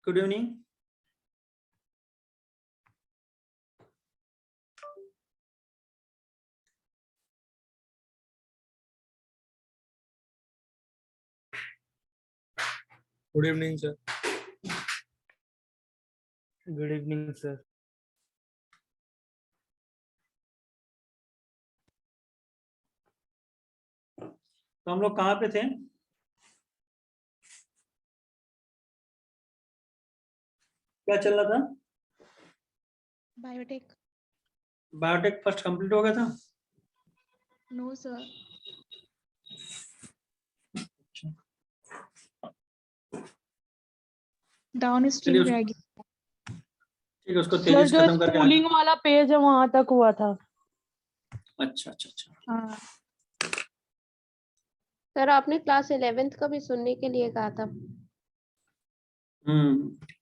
Good evening. Good evening sir. Good evening sir. तो हम लोग कहाँ पे थे? क्या चल रहा था? बायोटेक। बायोटेक फर्स्ट कंप्लीट हो गया था? No sir. डाउन स्ट्रीम रह गया। ठीक है, उसको सर तेजी से जो खत्म करके आगे। स्कूलिंग वाला पेज है वहां तक हुआ था। अच्छा अच्छा अच्छा। हाँ सर आपने क्लास 11th का भी सुनने के लिए कहा था।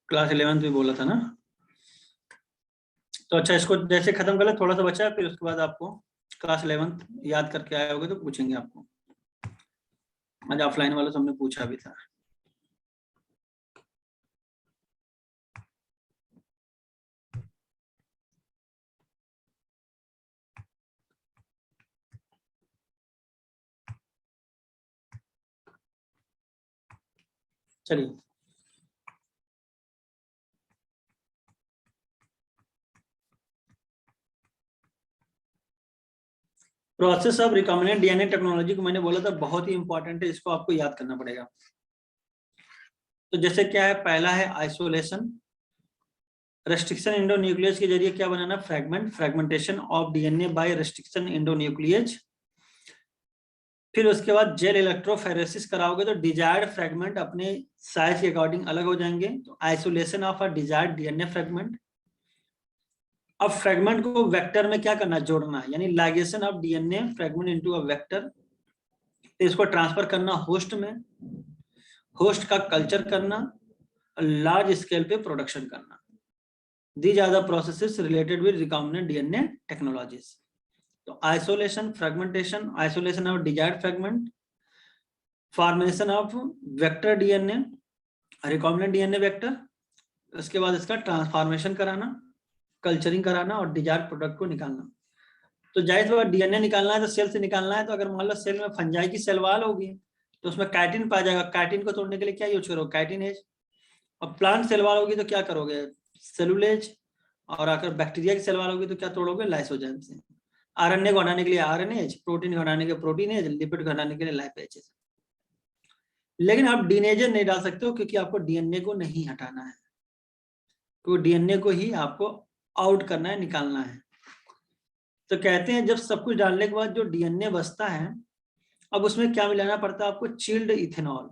क्लास 11th भी बोला था ना। तो अच्छा, इसको जैसे खत्म कर ले, थोड़ा सा बचा है, फिर उसके बाद आपको क्लास 11th याद करके आए होगे तो पूछेंगे आपको। आज ऑफलाइन वाला तो हमने पूछा भी था। चलिए, process of recombinant DNA technology को मैंने बोला था बहुत ही इंपॉर्टेंट है, इसको आपको याद करना पड़ेगा। तो जैसे क्या है, पहला है आइसोलेशन, रेस्ट्रिक्शन एंडोन्यूक्लियस के जरिए क्या बनाना, fragmentation of DNA by restriction endonuclease. फिर उसके बाद जेल इलेक्ट्रोफोरेसिस कराओगे तो डिजायर्ड फ्रेगमेंट अपने साइज के अकॉर्डिंग अलग हो जाएंगे। तो isolation of a desired DNA fragment. अब फ्रेगमेंट को वेक्टर में क्या करना, जोड़ना, यानी ligation of DNA fragment into a vector. तो इसको ट्रांसफर करना होस्ट में, होस्ट का कल्चर करना, लार्ज स्केल पे प्रोडक्शन करना। These are the processes related with recombinant DNA technologies. तो isolation, fragmentation, isolation of desired fragment, formation of vector DNA, recombinant DNA vector, उसके बाद इसका ट्रांसफॉर्मेशन कराना, कल्चरिंग कराना और डिजायर्ड प्रोडक्ट को निकालना। तो जाहिर सी बात, डीएनए निकालना है तो सेल से निकालना है। तो अगर मान लो सेल में फंजाई की सेल वाल होगी तो उसमें काइटिन पाया जाएगा। काइटिन को तोड़ने के लिए क्या यूज करोगे, काइटिनेज। और प्लांट सेल वाल होगी तो क्या करोगे, सेलुलेज। और अगर बैक्टीरिया की सेल वाल होगी तो क्या तोड़ोगे, लाइसोजाइम से। आरएनए को हटाने के लिए आरएनएज, प्रोटीन को हटाने के लिए प्रोटीनेज, लिपिड को हटाने के लिए लाइपेजेज। लेकिन आप डीनेजेज नहीं डाल सकते हो क्योंकि आपको डीएनए को नहीं हटाना है, क्योंकि डीएनए को ही आपको आउट करना है, निकालना है। तो कहते हैं जब सब कुछ डालने के बाद जो डीएनए बचता है, अब उसमें क्या मिलाना पड़ता है आपको, चिल्ड इथेनॉल।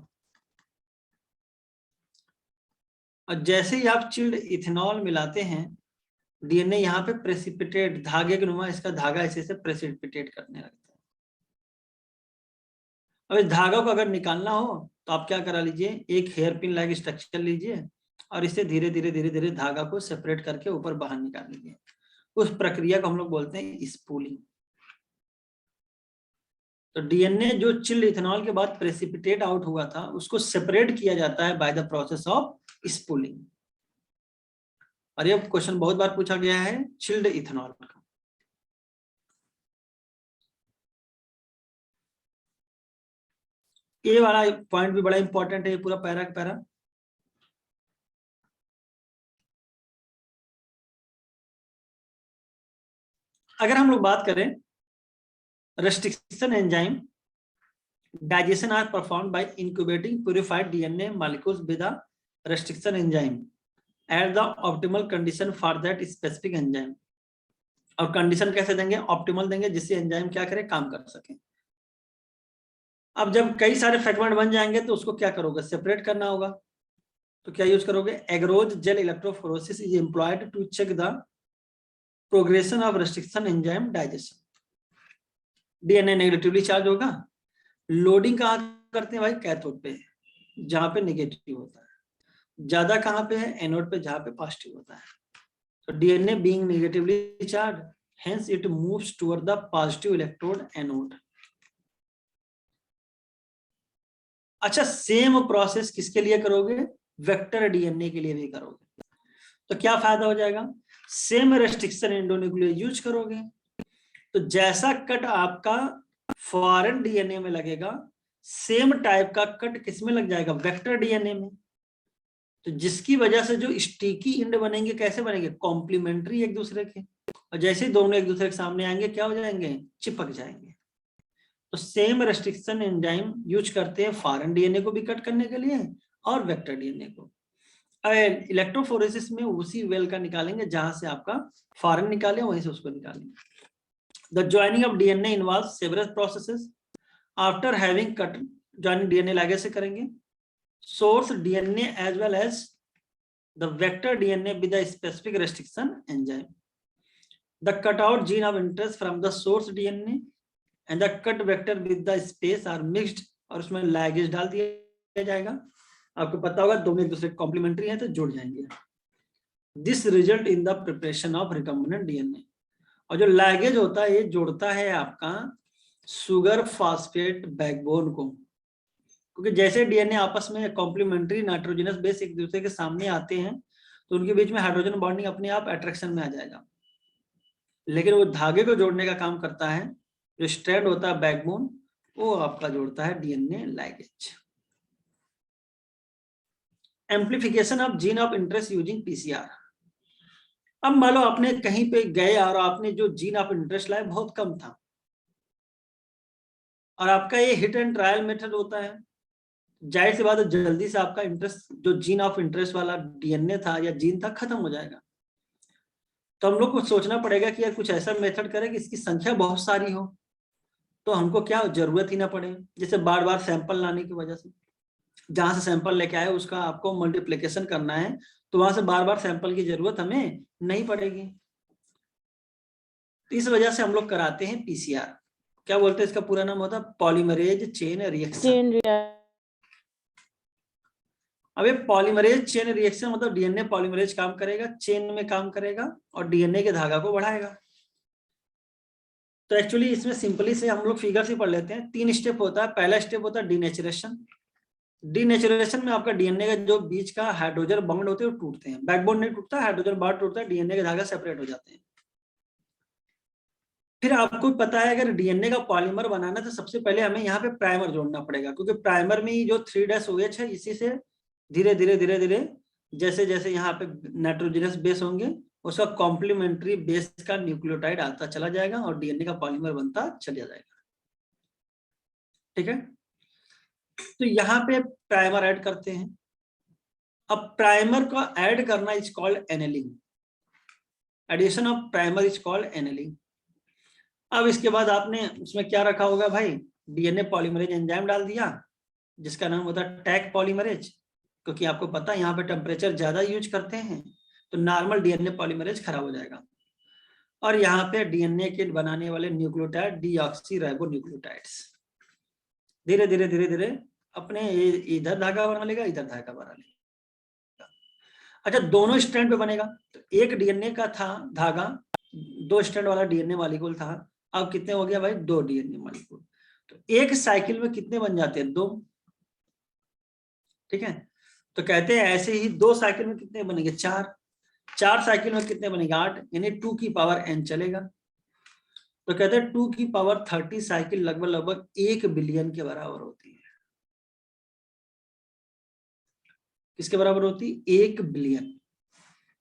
और जैसे ही आप चिल्ड इथेनॉल मिलाते हैं, डीएनए यहाँ पे प्रेसिपिटेट, धागे के नुमा इसका धागा ऐसे से प्रेसिपिटेट करने लगता है। अब इस धागा को अगर निकालना हो तो आप क्या करा लीजिए, एक हेयर पिन लाइक स्ट्रक्चर लीजिए और इससे धीरे धीरे धीरे धीरे धागा को सेपरेट करके ऊपर बाहर निकाल लीजिए। उस प्रक्रिया को हम लोग बोलते हैं स्पूलिंग। तो डीएनए जो चिल्ड इथेनॉल के बाद प्रेसिपिटेट आउट हुआ था, उसको सेपरेट किया जाता है by the process of spooling. और ये क्वेश्चन बहुत बार पूछा गया है चिल्ड इथेनॉल का। ये वाला पॉइंट भी बड़ा इंपॉर्टेंट है, ये पूरा पैरा का पैरा। अगर हम लोग बात करें restriction enzyme, digestion are performed by incubating purified DNA molecules with a restriction enzyme at the optimal condition for that specific enzyme. और कंडीशन कैसे देंगे, ऑप्टिमल देंगे जिससे एंजाइम क्या करे, काम कर सके। अब जब कई सारे फ्रेगमेंट बन जाएंगे तो उसको क्या करोगे, सेपरेट करना होगा। तो क्या यूज करोगे, agarose gel electrophoresis is employed to check the progression of restriction enzyme digestion. DNA negatively charge होगा, लोडिंग कहाँ करते हैं भाई, कैथोड पे, जहां पे नेगेटिव होता है। ज्यादा कहाँ पे है, एनोड पे, जहां पे पॉजिटिव होता है। तो DNA being negatively charge, hence it moves toward the positive electrode anode. अच्छा, सेम प्रोसेस किसके लिए करोगे, वेक्टर डीएनए के लिए भी करोगे। तो क्या फायदा हो जाएगा, सेम रेस्ट्रिक्शन एंडोन्यूक्लियोटाइड यूज करोगे, तो जैसा कट आपका फॉरेन डीएनए में लगेगा, सेम टाइप का कट किसमें लग जाएगा, वेक्टर डीएनए में। तो जिसकी वजह से जो स्टिकी एंड बनेंगे कैसे बनेंगे, कॉम्प्लीमेंट्री एक दूसरे के, और जैसे ही दोनों एक दूसरे के सामने आएंगे क्या हो जाएंगे, चिपक जाएंगे। तो सेम रेस्ट्रिक्शन एंजाइम यूज करते हैं फॉरेन डीएनए को भी कट करने के लिए और वेक्टर डीएनए को। इलेक्ट्रोफोरेसिस में उसी वेल का निकालेंगे जहां से आपका फॉरेन निकाले, वहीं से उसको निकालेंगे। The joining of DNA involve several processes after having cut, joining DNA लागे से करेंगे, source DNA as well as the vector DNA with a specific restriction enzyme. The cutout gene of interest from the source DNA and the cut vector with the space are mixed, और उसमें luggage डाल दिया जाएगा। आपको पता होगा दोनों एक दूसरे कॉम्प्लीमेंट्री हैं तो जुड़ जाएंगे। This result in the preparation of recombinant DNA, और जो लैगेज होता है ये जोड़ता है आपका सुगर फॉस्फेट बैकबोन को, क्योंकि जैसे डीएनए आपस में कॉम्प्लीमेंट्री नाइट्रोजनस बेस एक दूसरे के सामने आते हैं तो उनके बीच में हाइड्रोजन बॉन्डिंग अपने आप अट्रैक्शन में आ जाएगा, लेकिन वो धागे को जोड़ने का काम करता है, जो स्ट्रैंड होता है बैकबोन, वो आपका जोड़ता है DNA ligase. Amplification of gene of interest using PCR. अब मान लो आपने कहीं पे गए और आपने जो जीन ऑफ इंटरेस्ट लाया बहुत कम था, और आपका ये हिट एंड ट्रायल मेथड होता है, जाहिर सी बात है जल्दी से आपका इंटरेस्ट, जो जीन ऑफ इंटरेस्ट वाला डीएनए था या जीन था, खत्म हो जाएगा। तो हम लोग को सोचना पड़ेगा कि यार कुछ ऐसा मेथड करें कि इसकी संख्या बहुत सारी हो, तो हमको क्या जरूरत ही ना पड़े, जैसे बार बार सैंपल लाने की वजह से, जहां से सैंपल लेके आए उसका आपको मल्टीप्लीकेशन करना है, तो वहां से बार बार सैंपल की जरूरत हमें नहीं पड़ेगी। तो इस वजह से हम लोग कराते हैं पीसीआर। क्या बोलते हैं इसका पूरा नाम होता है, पॉलीमरेज चेन रिएक्शन। अब ये पॉलीमरेज चेन रिएक्शन मतलब डीएनए पॉलीमरेज काम करेगा, चेन में काम करेगा और डीएनए के धागा को बढ़ाएगा। तो एक्चुअली इसमें सिंपली से हम लोग फिगर से पढ़ लेते हैं। 3 स्टेप होता है। पहला स्टेप होता है डीनेचुरेशन। डीनेचुरेशन में आपका डीएनए का जो बीच का हाइड्रोजन बॉन्ड होते हैं वो टूटते हैं, बैकबोन नहीं टूटता, हाइड्रोजन बॉन्ड टूटता है, डीएनए के धागा सेपरेट हो जाते हैं। फिर आपको पता है अगर डीएनए का पॉलीमर बनाना तो सबसे पहले हमें यहाँ पे प्राइमर जोड़ना पड़ेगा, क्योंकि प्राइमर में जो 3' है इसी से धीरे धीरे धीरे धीरे जैसे जैसे यहाँ पे नाइट्रोजनस बेस होंगे उसका कॉम्प्लीमेंट्री बेस का न्यूक्लियोटाइड आता चला जाएगा और डीएनए का पॉलीमर बनता चला जाएगा। ठीक है, तो यहाँ पे प्राइमर ऐड करते हैं। अब प्राइमर को ऐड करना is called annealing. Addition of primer is called annealing. अब इसके बाद आपने उसमें क्या रखा होगा भाई, डीएनए पॉलीमरेज एंजाइम डाल दिया जिसका नाम होता है टैक पॉलीमरेज, क्योंकि आपको पता है यहाँ पे टेम्परेचर ज्यादा यूज करते हैं तो नॉर्मल डीएनए पॉलीमरेज खराब हो जाएगा। और यहाँ पे डीएनए के बनाने वाले न्यूक्लियोटाइड डीऑक्सी राइबो न्यूक्लियोटाइड्स धीरे धीरे धीरे धीरे अपने इधर धागा बना लेगा, इधर धागा बना लेगा। अच्छा, दोनों स्ट्रैंड पे बनेगा। तो एक डीएनए का था धागा, 2 स्ट्रैंड वाला डीएनए मॉलिक्यूल था, अब कितने हो गया भाई, 2 डीएनए मॉलिक्यूल। तो एक साइकिल में कितने बन जाते हैं, 2। ठीक है, तो कहते हैं ऐसे ही 2 साइकिल में कितने बनेंगे, 4। 4 साइकिल में कितने बनेंगे, 8, यानी 2 की पावर n चलेगा। तो कहते हैं 2 की पावर 30 साइकिल लगभग लगभग 1 बिलियन के बराबर होती है। किसके बराबर होती है, 1 बिलियन।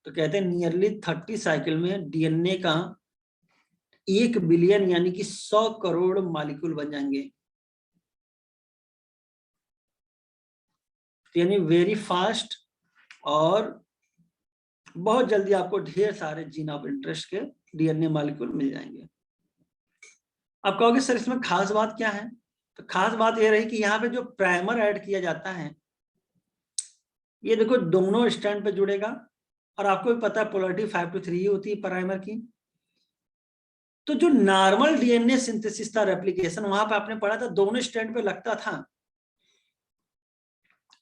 तो कहते हैं नियरली 30 साइकिल में डीएनए का 1 बिलियन यानी कि 100 करोड़ मॉलिक्यूल बन जाएंगे, यानी वेरी फास्ट, और बहुत जल्दी आपको ढेर सारे जीन ऑफ इंटरेस्ट के डीएनए मॉलिक्यूल मिल जाएंगे। आप कहोगे सर इसमें खास बात क्या है, तो खास बात यह रही कि यहाँ पे जो प्राइमर ऐड किया जाता है ये देखो दोनों स्ट्रैंड पे जुड़ेगा, और आपको भी पता है पोलैरिटी 5:3 होती है प्राइमर की। तो जो नॉर्मल डीएनए सिंथेसिस था, रेप्लिकेशन, वहां पे आपने पढ़ा था दोनों स्ट्रैंड पे लगता था,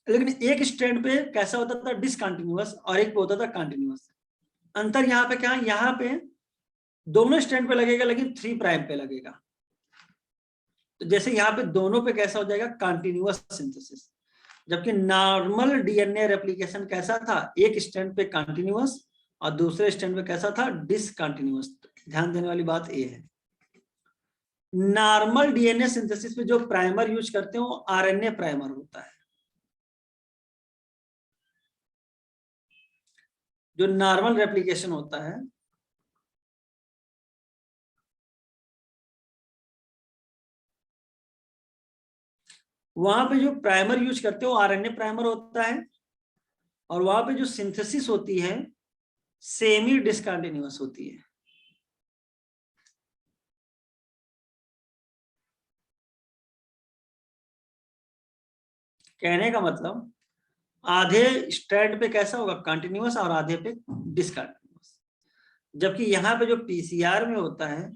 लेकिन एक स्ट्रैंड पे कैसा होता था, डिसकंटिन्यूअस, और एक पे होता था कंटिन्यूअस। अंतर यहाँ पे क्या है, यहाँ पे दोनों स्ट्रैंड पे लगेगा लेकिन 3 प्राइम पे लगेगा। तो जैसे यहाँ पे दोनों पे कैसा हो जाएगा, कंटिन्यूअस सिंथेसिस। जबकि नॉर्मल डीएनए रेप्लिकेशन कैसा था, एक स्ट्रैंड पे कंटिन्यूअस और दूसरे स्ट्रैंड पे कैसा था, डिसकंटिन्यूअस। ध्यान देने वाली बात ये है, नॉर्मल डीएनए सिंथेसिस में जो प्राइमर यूज करते हैं वो आरएनए प्राइमर होता है। जो नॉर्मल रेप्लिकेशन होता है वहां पे जो प्राइमर यूज करते हो आरएनए प्राइमर होता है, और वहां पे जो सिंथेसिस होती है सेमी डिसकंटिन्यूअस होती है। कहने का मतलब आधे स्ट्रैंड पे कैसा होगा, कंटिन्यूअस, और आधे पे डिसकंटिन्यूअस। जबकि यहाँ पे जो पीसीआर में होता है,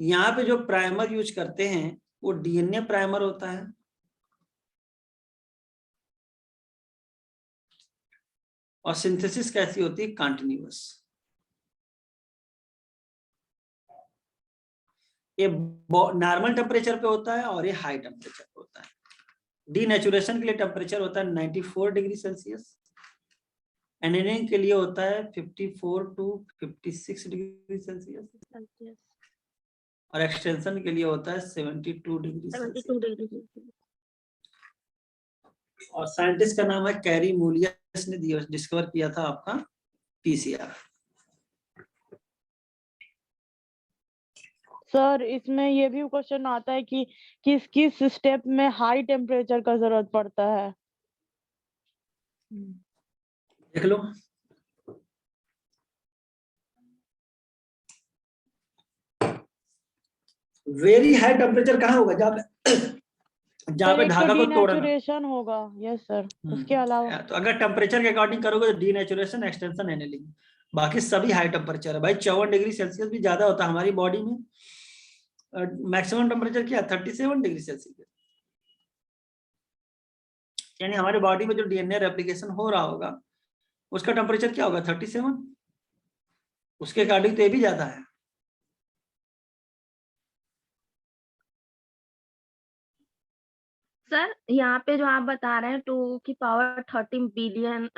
यहाँ पे जो प्राइमर यूज करते हैं वो डीएनए प्राइमर होता है, और सिंथेसिस कैसी होती है, कंटिन्यूअस। ये नॉर्मल टेम्परेचर पे होता है और ये हाई टेम्परेचर पे होता है। डीनेचुरेशन के लिए टेम्परेचर होता है 94 डिग्री सेल्सियस, एनेलिंग के लिए होता है 54 टू 56 डिग्री सेल्सियस, और एक्सटेंशन के लिए होता है 72 डिग्री सेल्सियस। और साइंटिस्ट का नाम है कैरी मूलियस ने डिस्कवर किया था आपका पीसीआर। सर इसमें ये भी क्वेश्चन आता है कि किस किस स्टेप में हाई टेम्परेचर का जरूरत पड़ता है। देख लो, वेरी हाई टेम्परेचर कहाँ होगा, जहाँ पे धागा को तोड़ना, डीनेचुरेशन होगा। यस सर, उसके अलावा तो अगर टेम्परेचर के अकॉर्डिंग करोगे तो डीनेचुरेशन, एक्सटेंशन, एनेलिंग, बाकी सभी हाई टेम्परेचर है भाई। 54 डिग्री सेल्सियस भी ज्यादा होता है हमारी बॉडी में। मैक्सिमम टेम्परेचर क्या, 37 डिग्री सेल्सियस। यानी हमारी बॉडी में जो डीएनए रेप्लिकेशन हो रहा होगा उसका टेम्परेचर क्या होगा, 37। उसके अकॉर्डिंग तो ये भी ज्यादा है। सर यहाँ पे जो आप बता रहे हैं 2 की पावर 30 बिलियन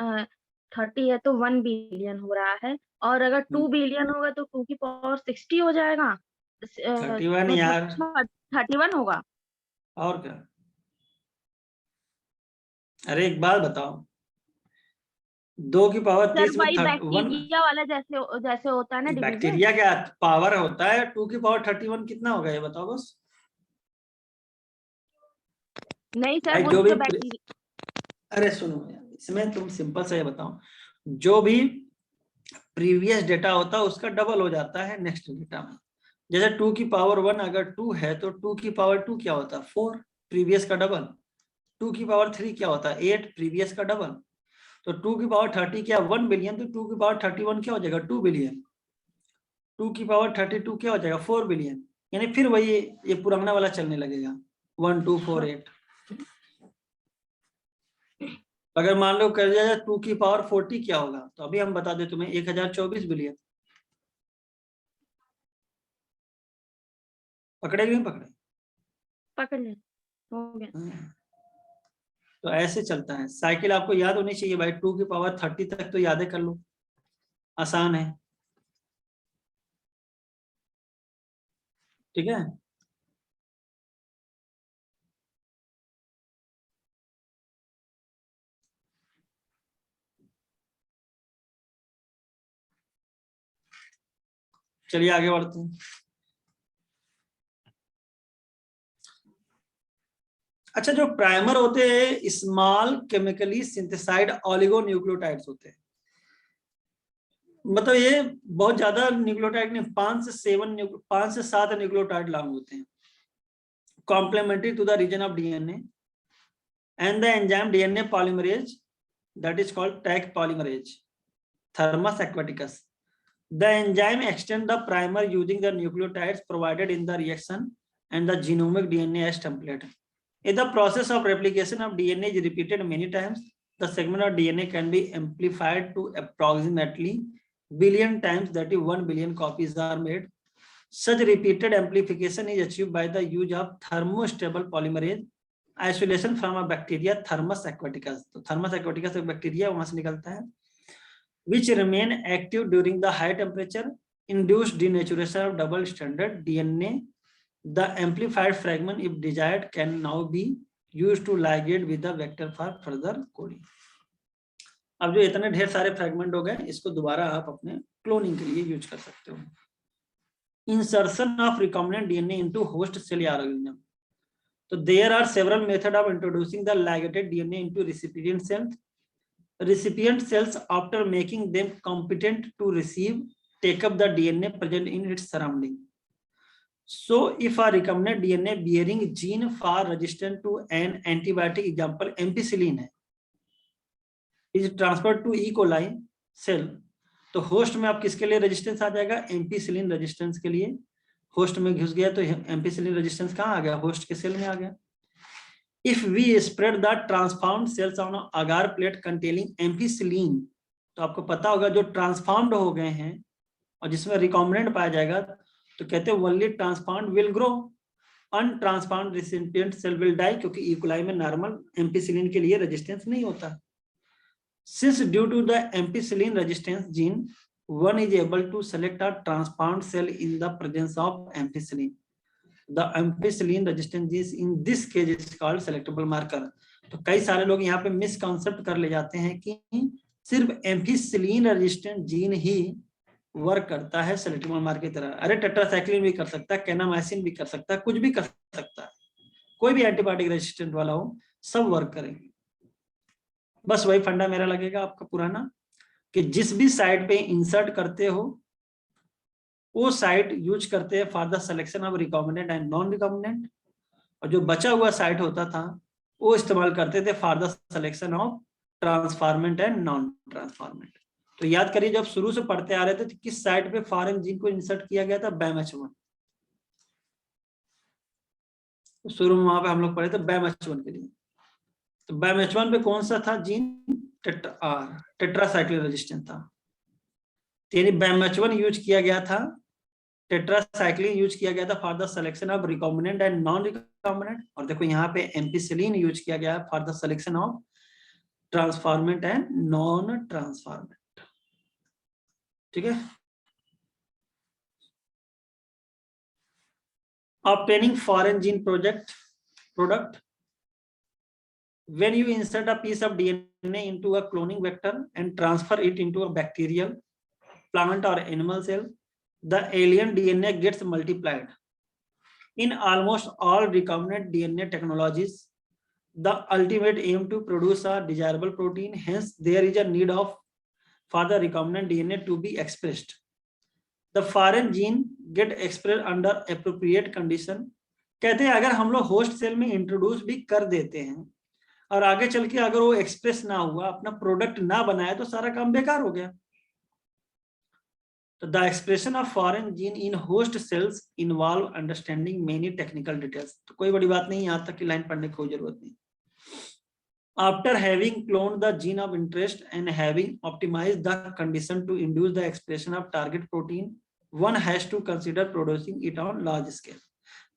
30 है तो 1 बिलियन हो रहा है, और अगर 2 बिलियन होगा तो 2 की पावर 60 हो जाएगा। 31 यार, 31 होगा। और क्या। अरे एक बात बताओ, 2 की पावर सर 30 में वही 31, बैक्टीरिया वाला जैसे जैसे होता है ना डिवीजन। बैक्टीरिया क्या पावर होता है, 2 की पावर 31 कितना होगा ये बताओ बस। नहीं सर, भाई वो जो भी जो बैक्टीरिया, अरे सुनो यार, इसमें तुम सिंपल से ये बताओ, जो भी प्रीवियस डेटा होता है उसका डबल हो जाता है नेक्स्ट डेटा में। जैसे 2 की पावर 1 अगर 2 है तो 2 की पावर 2 क्या होता है, 4, प्रीवियस का डबल। 2 की पावर 3 क्या होता है, 8, प्रीवियस का डबल। तो 2 की पावर 30 क्या, 1 बिलियन, तो 2 की पावर 31 क्या हो जाएगा, 2 बिलियन। 2 की पावर 32 क्या हो जाएगा, 4 बिलियन। यानी फिर वही ये पुराना वाला चलने लगेगा, 1 2 4 8। अगर मान लो कर दिया जाए 2 की पावर 40 क्या होगा, तो अभी हम बता दें तुम्हें, 1024 बिलियन। पकड़े कि नहीं पकड़े, पकड़ ले, हो गया। तो ऐसे चलता है साइकिल। आपको याद होनी चाहिए भाई, 2 की पावर 30 तक तो यादें कर लो, आसान है। ठीक है, चलिए आगे बढ़ते हैं। अच्छा, जो प्राइमर होते हैं स्मॉल केमिकली सिंथेसाइड ऑलिगोन्यूक्लियोटाइड्स होते हैं। मतलब ये बहुत ज्यादा न्यूक्लियोटाइड नहीं, 5 से 7 न्यूक्लियोटाइड लॉन्ग होते हैं, complementary to the region of DNA and the enzyme DNA polymerase that is called tag polymerase, Thermus aquaticus. The enzyme extends the primer using the nucleotides provided in the reaction and the genomic DNA as template. If the process of replication of DNA is repeated many times, the segment of DNA can be amplified to approximately billion times, that is 1 billion copies are made. Such repeated amplification is achieved by the use of thermostable polymerase isolation from a bacteria thermos aquaticus, तो thermos aquaticus एक bacteria वहां से निकलता है, which remain active during the high temperature, induced denaturation of double stranded DNA. The amplified fragment, if desired, can now be used to ligate with the vector for further coding. अब जो इतने ढेर सारे fragment हो गए, इसको दोबारा आप अपने क्लोनिंग के लिए यूज कर सकते हो। Insertion of recombinant DNA into host cell organism, तो there are several method of introducing the ligated DNA into recipient cells. Recipient cells, after making them competent to receive, take up the DNA present in its surrounding. So if a recombinant DNA bearing gene for resistant to an antibiotic, example ampicillin है, is transferred to E. coli cell, तो host में आप किसके लिए resistance आ जाएगा, ampicillin resistance के लिए. Host में घुस गया तो एम्पीसिलिन रेजिस्टेंस कहाँ आ गया, होस्ट के सेल में आ गया. If we spread the transformed cells on an agar plate containing ampicillin, तो आपको पता होगा जो ट्रांसफॉर्म्ड हो गए हैं और जिसमें रिकॉम्बिनेंट पाया जाएगा, तो कहते हैं only transformed will grow, untransformed recipient cell will die, क्योंकि E. coli में नॉर्मल एम्पीसिलिन के लिए रेजिस्टेंस नहीं होता. Since due to the ampicillin resistance gene, one is able to select a transformed cell in the presence of ampicillin. The ampicillin resistant gene in this case is called selectable marker. तो कई सारे लोग यहाँ पे misconcept कर ले जाते हैं कि सिर्फ एम्फिसिलिन रेजिस्टेंट जीन ही वर्क करता है सेलेक्टेबल मार्कर की तरह. अरे टेट्रासाइक्लिन भी कर सकता है, कैनामाइसिन भी कर सकता है, कुछ भी कर सकता है, कोई भी एंटीबायोटिक रेजिस्टेंट वाला हो, सब वर्क करेंगे. बस वही फंडा मेरा लगेगा आपका पुराना, कि जिस भी साइट पे इंसर्ट करते हो वो साइट यूज करते हैं for the selection of recombinant and non recombinant, और जो बचा हुआ साइट होता था वो इस्तेमाल करते थे for the selection of transformant and non transformant. तो याद करिए जब शुरू से पढ़ते आ रहे थे तो किस साइट पे फॉरेन जीन को इंसर्ट किया गया था, BAMH1. तो शुरू में वहां पे हम लोग पढ़े थे BAMH1 के लिए. तो BAMH1 पे कौन सा था जीन, टेट्रासाइक्लिन रेजिस्टेंट था, यानी BAMH1 यूज किया गया था, टेट्रासाइक्लिन यूज किया गया था for the selection of recombinant and non recombinant, और देखो यहाँ पे एम्पीसिलिन यूज किया गया है for the selection of transformant and non transformant. ठीक है. Obtaining foreign gene product, when you insert a piece of DNA into a cloning vector and transfer it into a bacterial, plant or animal cell, the alien DNA gets multiplied. In almost all recombinant DNA technologies, the ultimate aim to produce a desirable protein, hence there is a need of for the recombinant DNA to be expressed. The foreign gene get expressed under appropriate condition. कहते हैं अगर हम लोग host cell में introduce भी कर देते हैं और आगे चल के अगर वो एक्सप्रेस ना हुआ, अपना प्रोडक्ट ना बनाया, तो सारा काम बेकार हो गया. तो the expression of foreign gene in host cells involve understanding many technical details. तो कोई बड़ी बात नहीं, यहाँ तक की लाइन पढ़ने की कोई जरूरत नहीं. After having cloned the gene of interest and having optimised the condition to induce the expression of target protein, one has to consider producing it on large scale.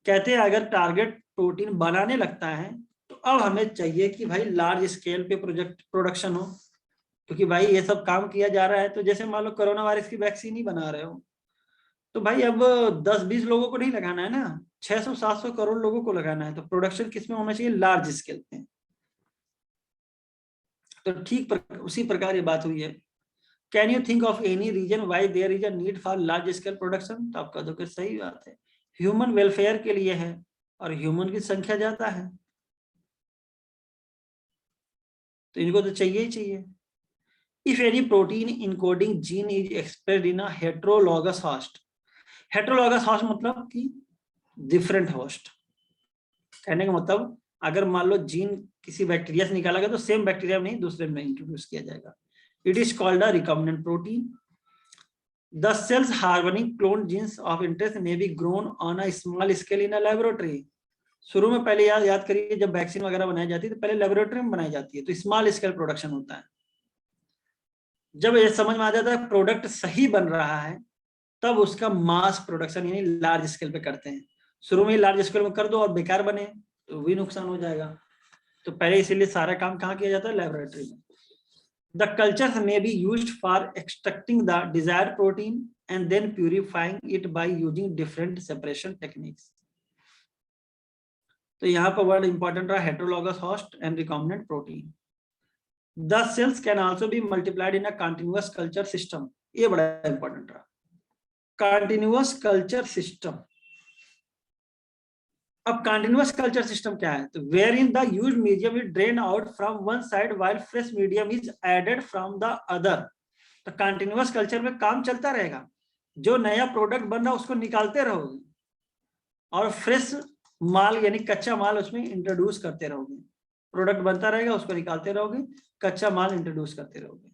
कहते हैं अगर टारगेट प्रोटीन बनाने लगता है तो अब हमें चाहिए कि भाई लार्ज स्केल पे प्रोडक्शन हो, क्योंकि भाई ये सब काम किया जा रहा है. तो जैसे मान लो कोरोना वायरस की वैक्सीन ही बना रहे हो, तो भाई अब 10-20 लोगों को नहीं लगाना है ना, 600-700 करोड़ लोगों को लगाना है. तो प्रोडक्शन किसमें होना चाहिए, लार्ज स्केल पे. तो ठीक उसी प्रकार ये बात हुई है. Can you think of any reason why there is a need for large scale production? तो आप कह दो कि सही बात है, ह्यूमन वेलफेयर के लिए है और ह्यूमन की संख्या ज्यादा है, तो इनको तो चाहिए ही चाहिए. If any protein encoding gene is expressed in a heterologous host, heterologous host मतलब कि different host. कहने का मतलब अगर मान लो जीन किसी बैक्टीरिया से निकाला गया तो सेम बैक्टीरिया में नहीं दूसरे में इंट्रोड्यूस किया जाएगा. It is called a recombinant protein. The cells harboring cloned genes of interest may be grown on a small scale in a laboratory. शुरू में पहले याद करिए जब वैक्सीन वगैरह बनाई जाती है तो पहले लेबोरेटरी में बनाई जाती है, तो स्मॉल स्केल प्रोडक्शन होता है. जब ये समझ में आ जाता है प्रोडक्ट सही बन रहा है तब उसका मास प्रोडक्शन यानी लार्ज स्केल पे करते हैं. शुरू में लार्ज स्केल में कर दो और बेकार बने तो भी नुकसान हो जाएगा. तो पहले इसीलिए सारा काम कहाँ किया जाता है, लेबोरेटरी में। The cultures may be used for extracting the desired protein and then purifying it by using different separation techniques. तो यहाँ पर वर्ड इंपॉर्टेंट रहा heterologous host and recombinant protein. The cells can also be multiplied in a continuous culture system. ये बड़ा important रहा, continuous culture system. अब continuous culture system क्या है, तो where in the used medium is drain out from one side while fresh medium is added from the other. तो continuous culture में काम चलता रहेगा, जो नया प्रोडक्ट बन रहा है उसको निकालते रहोगे और फ्रेश माल यानी कच्चा माल उसमें इंट्रोड्यूस करते रहोगे। प्रोडक्ट बनता रहेगा, उसको निकालते रहोगे, कच्चा माल इंट्रोड्यूस करते रहोगे,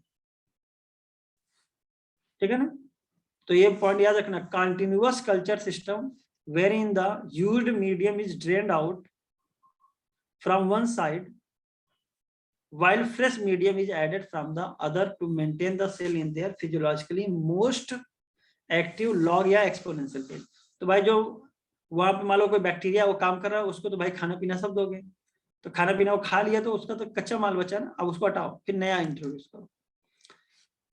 ठीक है ना। तो ये पॉइंट याद रखना, continuous culture system wherein the used medium is drained out from one side while fresh medium is added from the other to maintain the cell in their physiologically most active log या exponential phase। तो भाई जो वहां पे मान लो कोई bacteria वो काम कर रहा है, उसको तो भाई खाना पीना सब दोगे, तो खाना पीना वो खा लिया तो उसका तो कच्चा माल बचा ना, अब उसको हटाओ फिर नया इंट्रोड्यूस करो।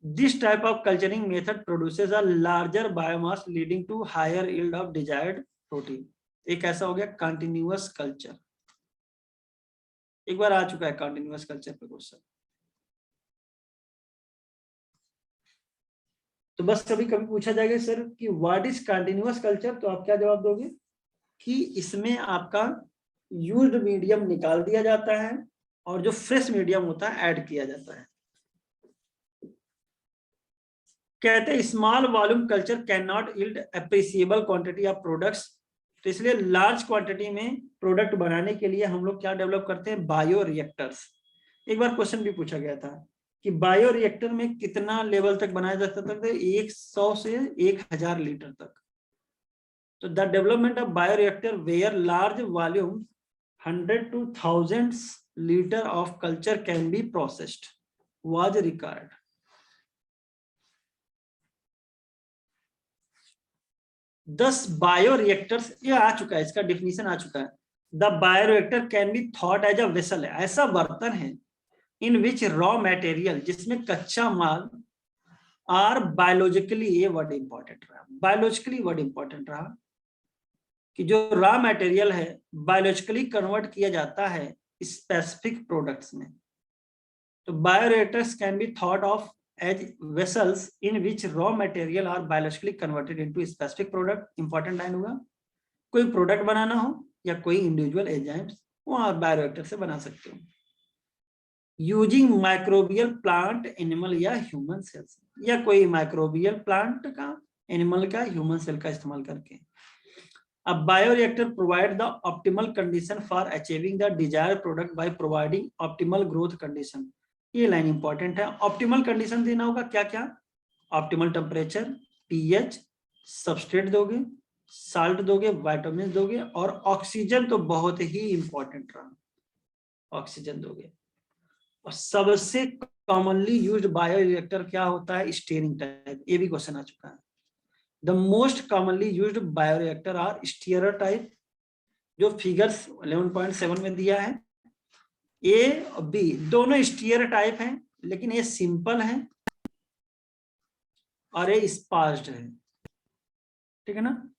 This type of culturing method produces a larger biomass leading to higher yield of desired protein। एक ऐसा हो गया continuous culture। एक बार आ चुका है continuous culture पे क्वेश्चन। तो बस कभी कभी पूछा जाएगा सर कि व्हाट इज कंटिन्यूअस कल्चर, तो आप क्या जवाब दोगे कि इसमें आपका यूज्ड मीडियम निकाल दिया जाता है और जो फ्रेश मीडियम होता है ऐड किया जाता है। कहते हैं small volume culture can not yield appreciable quantity of products. तो इसलिए लार्ज क्वांटिटी में प्रोडक्ट बनाने के लिए हम लोग क्या डेवलप करते हैं, बायो रिएक्टर्स। एक बार क्वेश्चन भी पूछा गया था कि बायो रिएक्टर में कितना लेवल तक बनाया जा सकता है, 100 से 1000 लीटर तक। तो the development of bioreactor where large volume 100 to 1000 litre of culture can be processed was required. दस बायोरिएक्टर्स, ये आ चुका है, इसका डिफिनीशन आ चुका है। The bioreactor can be thought as a vessel, है ऐसा बर्तन है इन विच रॉ मटेरियल, जिसमें कच्चा माल आर बायोलॉजिकली, ये वर्ड इंपॉर्टेंट रहा, बायोलॉजिकली वर्ड इंपॉर्टेंट रहा कि जो रॉ मटेरियल है बायोलॉजिकली कन्वर्ट किया जाता है स्पेसिफिक प्रोडक्ट्स में। तो bioreactors can be thought of as vessels in which raw material are biologically converted into specific product। Important line होगा, कोई प्रोडक्ट बनाना हो या कोई इंडिविजुअल एंजाइम्स, वो आप बायोरिएक्टर से बना सकते हो यूजिंग माइक्रोबियल प्लांट, एनिमल या ह्यूमन सेल्स, या कोई माइक्रोबियल प्लांट का, एनिमल का, ह्यूमन सेल का इस्तेमाल करके। अब bioreactor provide the optimal condition for achieving the desired product by providing optimal growth condition. ये लाइन इंपॉर्टेंट है, ऑप्टिमल कंडीशन देना होगा, क्या क्या, ऑप्टिमल टेम्परेचर, पीएच, सबस्ट्रेट दोगे, साल्ट दोगे, विटामिन दोगे, और ऑक्सीजन तो बहुत ही इंपॉर्टेंट रहा, ऑक्सीजन दोगे। और सबसे कॉमनली यूज्ड बायोरिएक्टर क्या होता है, स्टीयरिंग टाइप। ये भी क्वेश्चन आ चुका है। The most commonly used bioreactor are stirrer type, जो फिगर्स 11.7 में दिया है। ए और बी दोनों स्टीयर टाइप हैं, लेकिन ये सिंपल है और ये स्पार्ज्ड है, ठीक है ना।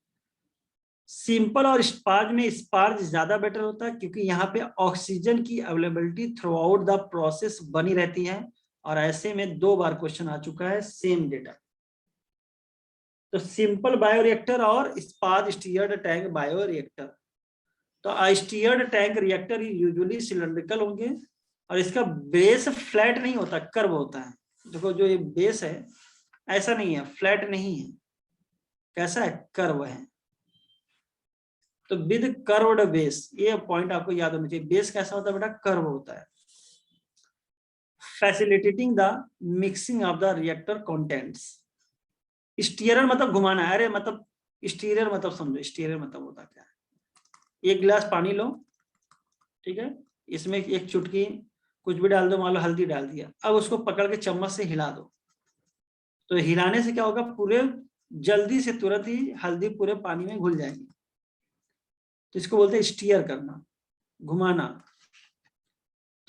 सिंपल और स्पार्ज में स्पार्ज ज्यादा बेटर होता है, क्योंकि यहाँ पे ऑक्सीजन की availability through out the process बनी रहती है, और ऐसे में 2 बार क्वेश्चन आ चुका है सेम डेटा। तो सिंपल बायोरिएक्टर और स्पार्ज स्टीयर्ड टैंक बायोरिएक्टर। तो steered tank reactor usually cylindrical होंगे, और इसका बेस फ्लैट नहीं होता, कर्व होता है। देखो जो ये बेस है ऐसा नहीं है, फ्लैट नहीं है, कैसा है, कर्व है। तो विद कर्व्ड बेस, ये पॉइंट आपको याद होना चाहिए। बेस कैसा होता है बेटा, कर्व होता है। Facilitating the mixing of the reactor contents. Stirrer मतलब घुमाना है, अरे मतलब स्टीयरर मतलब समझो, स्टीयरर मतलब होता क्या है। एक गिलास पानी लो, ठीक है, इसमें एक चुटकी कुछ भी डाल दो, मान लो हल्दी डाल दिया, अब उसको पकड़ के चम्मच से हिला दो। तो हिलाने से क्या होगा, पूरे जल्दी से तुरंत ही हल्दी पूरे पानी में घुल जाएगी। तो इसको बोलते हैं स्टीयर करना, घुमाना।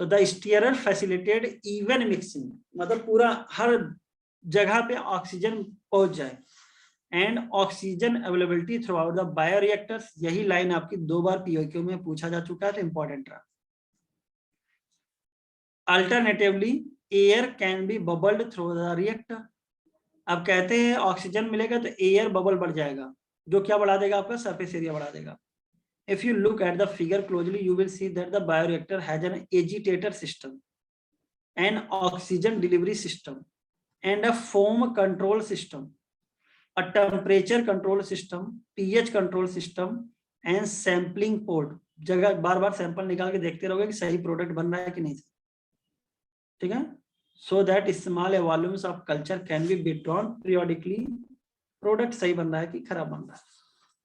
तो the stirrer facilitate even mixing, मतलब पूरा हर जगह पे ऑक्सीजन पहुंच जाए, and oxygen availability through out the bioreactors. यही लाइन आपकी 2 बार पीओक्यू में पूछा जा चुका है, तो इंपॉर्टेंट रहा। Alternatively air can be bubbled through the reactor. अब कहते हैं ऑक्सीजन मिलेगा तो एयर बबल बढ़ जाएगा, जो क्या बढ़ा देगा, आपका सरफेस एरिया बढ़ा देगा। If you look at the figure closely, you will see that the bioreactor has an agitator system, an oxygen delivery system, and a foam control system, a temperature control system, pH control system, and sampling port। जगह बार बार sample निकाल के देखते रहोगे कि सही product बन रहा है कि नहीं, ठीक है। So that small volumes of culture can be withdrawn periodically। Product सही बन रहा है कि खराब बन रहा है।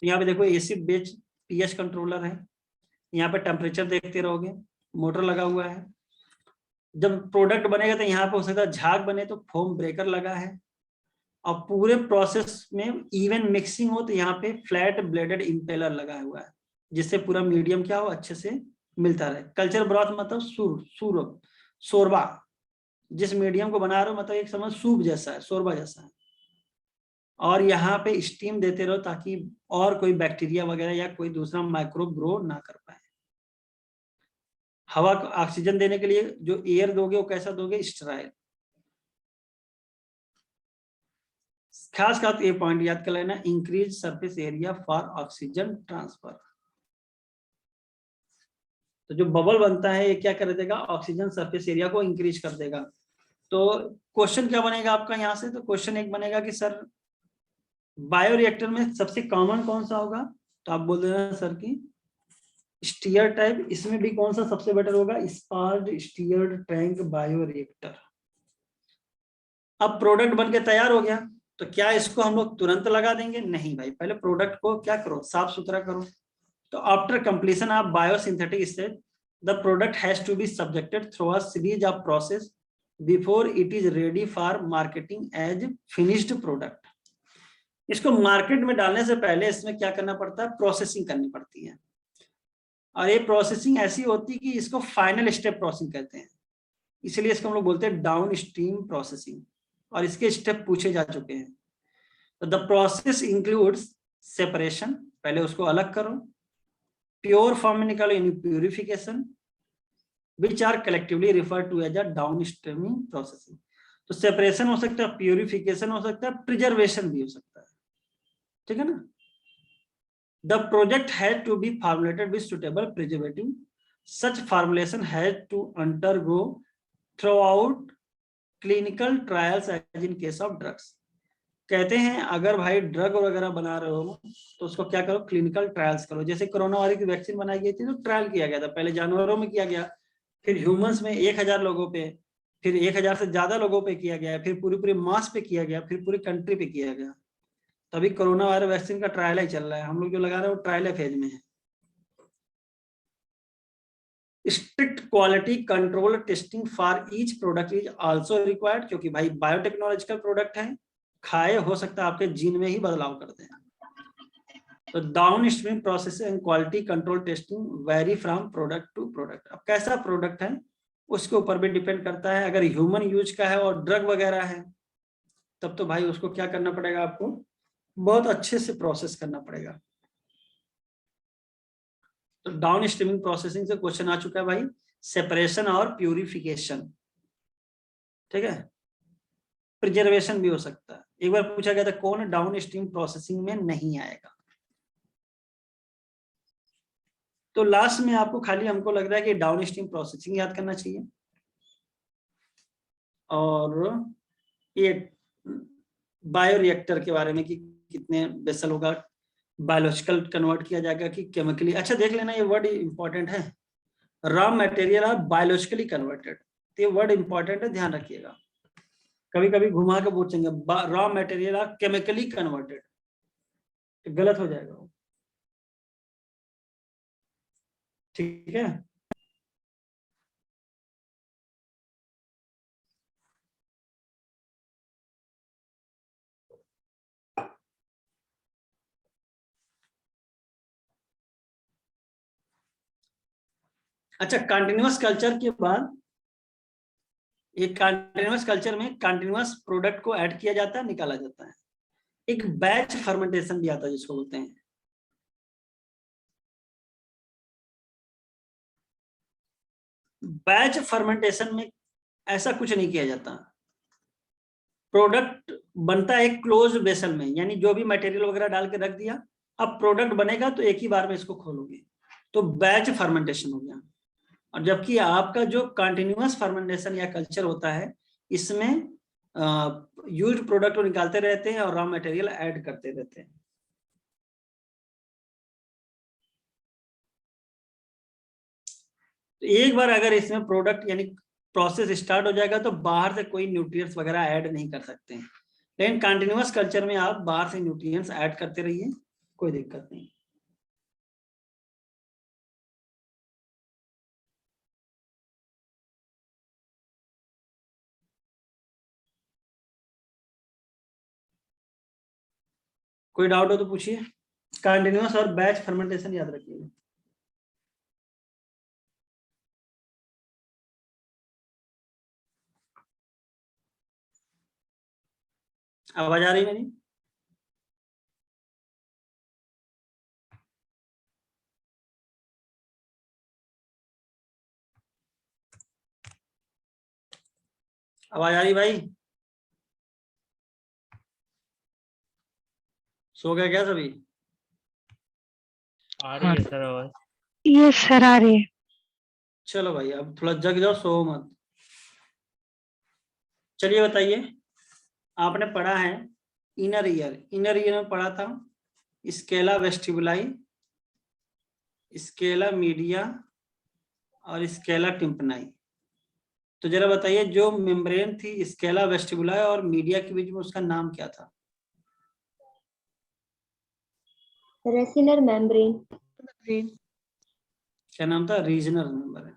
तो यहाँ पे देखो एसिड बेस पीएच कंट्रोलर है, यहाँ पे टेम्परेचर देखते रहोगे, मोटर लगा हुआ है। जब प्रोडक्ट बनेगा तो यहाँ पे हो सकता है झाग बने तो फोम ब्रेकर लगा है, और पूरे प्रोसेस में इवन मिक्सिंग हो तो यहाँ पे फ्लैट ब्लेडेड इंपेलर लगा हुआ है, जिससे पूरा मीडियम क्या हो, अच्छे से मिलता रहे। कल्चर ब्रॉथ मतलब शोरबा, जिस मीडियम को बना रहे हो मतलब एक समझ सूप जैसा है, शोरबा जैसा है। और यहाँ पे स्टीम देते रहो ताकि और कोई बैक्टीरिया वगैरह या कोई दूसरा माइक्रोब ग्रो ना कर पाए। हवा को ऑक्सीजन देने के लिए जो एयर दोगे वो कैसा दोगे, स्टेराइल। खास बात ये पॉइंट याद कर लेना, increase surface area for oxygen transfer. तो जो बबल बनता है ये क्या कर देगा, ऑक्सीजन सरफेस एरिया को इंक्रीज कर देगा। तो क्वेश्चन क्या बनेगा आपका यहाँ से, तो क्वेश्चन एक बनेगा कि सर बायोरिएक्टर में सबसे कॉमन कौन सा होगा, तो आप बोल देना सर की स्टीयर टाइप। इसमें भी कौन सा सबसे बेटर होगा, स्पार्ड स्टीयर्ड टैंक बायोरिएक्टर। अब प्रोडक्ट बनके तैयार हो गया, तो क्या इसको हम लोग तुरंत लगा देंगे, नहीं भाई, पहले प्रोडक्ट को क्या करो, साफ सुथरा करो। तो after completion of biosynthetic stage the product has to be subjected through a series of process before it is ready for marketing as finished product. इसको मार्केट में डालने से पहले इसमें क्या करना पड़ता है, प्रोसेसिंग करनी पड़ती है। और ये प्रोसेसिंग ऐसी होती है कि इसको फाइनल स्टेप प्रोसेसिंग कहते हैं, इसलिए इसको हम लोग बोलते हैं डाउन स्ट्रीम प्रोसेसिंग, और इसके स्टेप पूछे जा चुके हैं। तो द प्रोसेस इंक्लूड्स सेपरेशन, पहले उसको अलग करो, प्योर फॉर्म में निकालो यानी purification, which are collectively refer to as a down streaming processing. तो सेपरेशन हो सकता है, प्यूरिफिकेशन हो सकता है, प्रिजर्वेशन भी हो सकता है, ठीक है ना। The project had to be formulated with suitable preservative. Such formulation had to undergo throughout clinical trials as in case of drugs. कहते हैं अगर भाई ड्रग वगैरह बना रहे हो तो उसको क्या करो, क्लिनिकल ट्रायल्स करो। जैसे कोरोना वायरस की वैक्सीन बनाई गई थी तो ट्रायल किया गया था, पहले जानवरों में किया गया, फिर ह्यूमंस में 1000 लोगों पे, फिर 1000 से ज्यादा लोगों पे किया गया, फिर पूरी मास पे किया गया, फिर पूरी कंट्री पे किया गया। तभी कोरोना वायरस वैक्सीन का ट्रायल ही चल रहा है, हम लोग जो लगा रहे हैं वो ट्रायल फेज में है। Strict quality control testing for each product is also required, क्योंकि भाई बायोटेक्नोलॉजिकल प्रोडक्ट है, खाए हो सकता है आपके जीन में ही बदलाव कर दें। तो down stream process and quality control testing vary from product to product. अब कैसा प्रोडक्ट है उसके ऊपर भी डिपेंड करता है। अगर ह्यूमन यूज का है और ड्रग वगैरह है तब तो भाई उसको क्या करना पड़ेगा, आपको बहुत अच्छे से प्रोसेस करना पड़ेगा। तो डाउन स्ट्रीमिंग प्रोसेसिंग से क्वेश्चन आ चुका है भाई, सेपरेशन और प्यूरिफिकेशन, ठीक है। प्रिजर्वेशन भी हो सकता है, एक बार पूछा गया था कौन डाउन स्ट्रीम प्रोसेसिंग में नहीं आएगा। तो लास्ट में आपको खाली हमको लग रहा है कि डाउन स्ट्रीम प्रोसेसिंग याद करना चाहिए, और ये बायोरिएक्टर के बारे में कि कितने बेसल होगा, बायोलॉजिकल कन्वर्ट किया जाएगा कि केमिकली। अच्छा देख लेना, ये वर्ड इंपॉर्टेंट है, raw material are biologically converted, तो ये वर्ड इंपॉर्टेंट है, ध्यान रखिएगा। कभी कभी घुमा के पूछेंगे raw material are chemically converted, गलत हो जाएगा वो, ठीक है। अच्छा, कंटिन्यूअस कल्चर के बाद एक कंटिन्यूअस कल्चर में कंटिन्यूअस प्रोडक्ट को ऐड किया जाता है, निकाला जाता है। एक बैच फर्मेंटेशन भी आता है जिसको बोलते हैं। बैच फर्मेंटेशन में ऐसा कुछ नहीं किया जाता, प्रोडक्ट बनता है एक क्लोज वेसल में, यानी जो भी मटेरियल वगैरह डाल के रख दिया, अब प्रोडक्ट बनेगा तो एक ही बार में इसको खोलोगे, तो बैच फर्मेंटेशन हो गया। और जबकि आपका जो कंटिन्यूअस फर्मेंटेशन या कल्चर होता है, इसमें यूज्ड प्रोडक्ट को निकालते रहते हैं और रॉ मटेरियल ऐड करते रहते हैं। तो एक बार अगर इसमें प्रोडक्ट यानी प्रोसेस स्टार्ट हो जाएगा तो बाहर से कोई न्यूट्रिएंट्स वगैरह ऐड नहीं कर सकते हैं। लेकिन कंटिन्यूअस कल्चर में आप बाहर से न्यूट्रिएंट्स ऐड करते रहिए, कोई दिक्कत नहीं। कोई डाउट हो तो पूछिए। कंटिन्यूअस और बैच फर्मेंटेशन याद रखिएगा। आवाज आ रही मेरी? आवाज आ रही भाई? सो गए क्या सभी? आ रही है सर आवाज। यस सर, आ रही है। चलो भाई अब थोड़ा जग जाओ, सो मत। चलिए बताइए, आपने पढ़ा है इनर ईयर। इनर ईयर में पढ़ा था स्केला वेस्टिबुलाई, स्केला मीडिया और स्केला टिम्पनाई। तो जरा बताइए, जो मेम्ब्रेन थी स्केला वेस्टिबुलाई और मीडिया के बीच में, उसका नाम क्या था? रेसिनर मेम्ब्रेन। क्या नाम था? Regional membrane.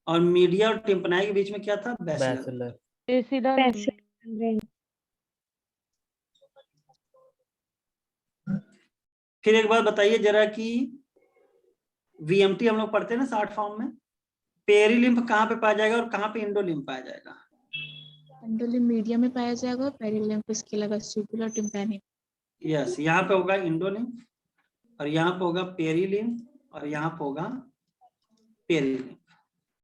और मीडिया और टिम्पनाई के बीच में क्या था? बैसिलर। बैसिलर। फिर एक बात बताइए जरा कि वीएमटी हम लोग पढ़ते हैं ना शॉर्ट फॉर्म में, पेरीलिम्फ कहाँ पे पाया जाएगा और कहाँ पे इंडोलिम्फ पाया जाएगा? एंडोलिम्फ मीडिया में पाया जाएगा, perilymph Scala vestibular tympanic. Yes, यहाँ पे होगा इंडोलिम्फ और यहाँ पे होगा पेरीलिम्फ और यहाँ पे होगा पेरीलिम्फ।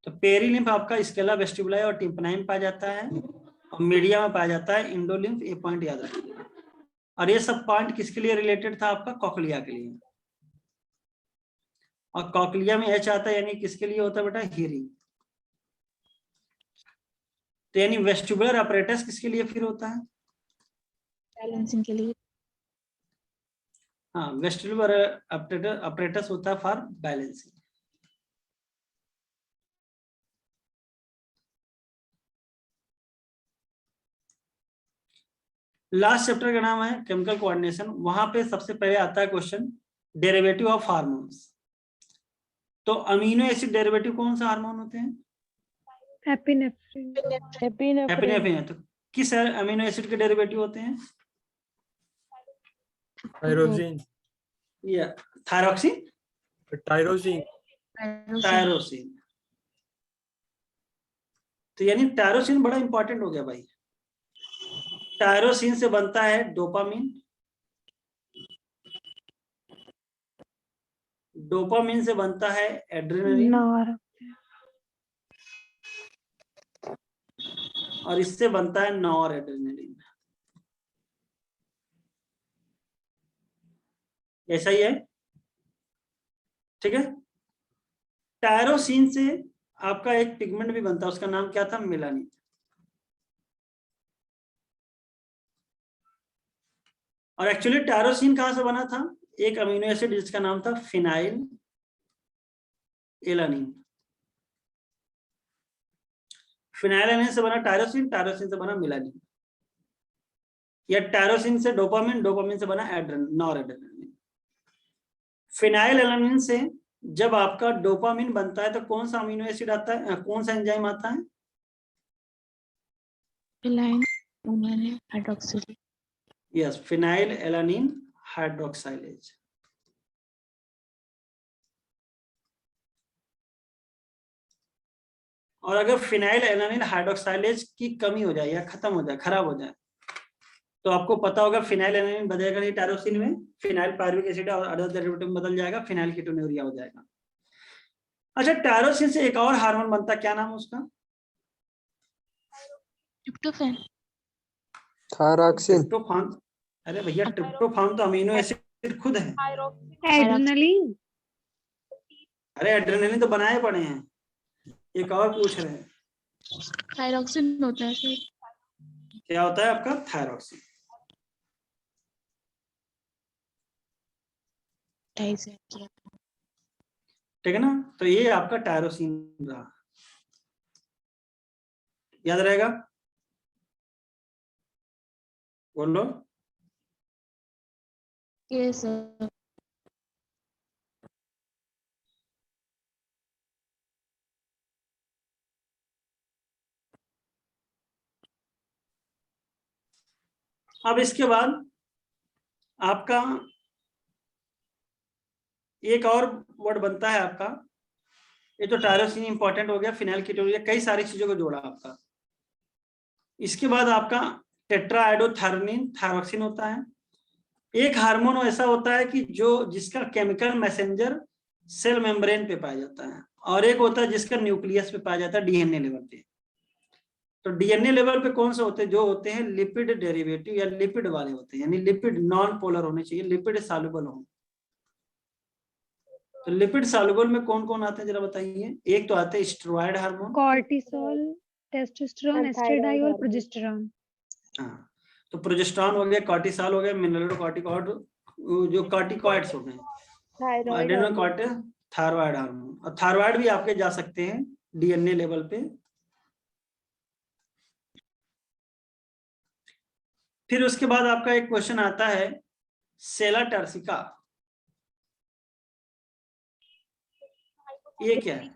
तो पेरीलिम्फ आपका स्केला वेस्टिबुलाई और टिम्पनाई में पाया जाता है और मीडिया में पाया जाता है इंडोलिम्फ। ये पॉइंट याद रखिएगा। और ये सब पॉइंट किसके लिए रिलेटेड था? आपका कॉकलिया के लिए। और कॉकलिया में एच आता है, यानी किसके लिए होता है बेटा? हियरिंग। तो यानी वेस्टिबुलर अपरेटस किसके लिए फिर होता है? बैलेंसिंग के लिए। हाँ, वेस्टिबुलर अपरेटस होता है फॉर बैलेंसिंग। लास्ट चैप्टर का नाम है केमिकल कोऑर्डिनेशन। वहां पे सबसे पहले आता है क्वेश्चन डेरिवेटिव ऑफ हार्मोन्स। तो अमीनो एसिड डेरिवेटिव कौन सा हार्मोन होते हैं? एपिनेफ्रिन। तो किस अमीनो एसिड के डेरिवेटिव होते हैं? टायरोसिन। या थायरॉक्सिन, टायरोसिन। टायरोसिन। तो यानी टायरोसिन बड़ा इंपॉर्टेंट हो गया भाई। टायरोसिन से बनता है डोपामिन, डोपामिन से बनता है एड्रेनलिन, और इससे बनता है नॉर एड्रेनलिन। ऐसा ही है, ठीक है। टायरोसिन से आपका एक पिगमेंट भी बनता है, उसका नाम क्या था? मेलानिन। और एक्चुअली टायरोसिन कहां से बना था? एक अमीनो एसिड जिसका नाम था फिनाइल एलानिन। फिनाइल एलानिन से बना टायरोसिन, टायरोसिन से बना मेलानिन। या टायरोसिन से डोपामिन, डोपामिन से बना नॉर एड्रेनलिन। फिनाइल एलानिन से जब आपका डोपामिन बनता है तो कौन सा अमीनो एसिड आता है, कौन सा एंजाइम आता है? Phenylalanine hydroxylase. Yes, phenylalanine hydroxylase. और अगर फिनाइल एलानिल हाइड्रोक्साइलेज की कमी हो जाए या खत्म हो जाए, खराब हो जाए, तो आपको पता होगा फिनाइल एलानिल बदलेगा नहीं टायरोसिन में, फिनाइल पायरुविक एसिड और अदर डेरिवेटिव में बदल जाएगा, फिनाइल कीटोन्यूरिया हो जाएगा। अच्छा, टायरोसिन से एक और हार्मोन बनता है, क्या नाम है उसका? ट्रिप्टोफैन। थायरॉक्सिन। ट्रिप्टोफान। अरे भैया, ट्रिप्टोफान तो अमीनो एसिड खुद है। एड्रेनलिन। अरे एड्रेनलिन तो बनाए पड़े हैं, एक और पूछ रहे हैं। थायरॉक्सिन होता है सर। क्या होता है आपका? थायरॉक्सिन। ठीक है ना? तो ये आपका टायरोसिन रहा, याद रहेगा? बोलो। Yes sir. अब इसके बाद आपका एक और वर्ड बनता है आपका, ये तो टायरोसिन इंपॉर्टेंट हो गया, फिनाइल कीटोन्यूरिया, कई सारी चीजों को जोड़ा आपका। इसके बाद आपका टेट्राआइडोथायरोनिन थायरोक्सिन होता है। एक हार्मोन ऐसा होता है कि जो जिसका केमिकल मैसेंजर सेल मेम्ब्रेन पे पाया जाता है, और एक होता है जिसका न्यूक्लियस पे पाया जाता है, डीएनए लेवल पे। तो डीएनए लेवल पे कौन से होते हैं? जो होते हैं लिपिड डेरिवेटिव या लिपिड वाले होते हैं, यानी लिपिड नॉन पोलर होने चाहिए, लिपिड सॉल्युबल हो। तो लिपिड सॉल्युबल में कौन कौन आते हैं जरा बताइए? एक तो आते हैं steroid hormone, cortisol, testosterone, estradiol, progesterone. हाँ, तो प्रोजेस्टेरॉन हो गया, कॉर्टिसोल हो गया, मिनरलोकॉर्टिकॉइड, जो कॉर्टिकॉइड्स हो गए, एड्रेनोकॉर्टिक, थायराइड हार्मोन। और थायराइड भी आपके जा सकते हैं डीएनए लेवल पे। फिर उसके बाद आपका एक क्वेश्चन आता है सेला टर्सिका, ये क्या है?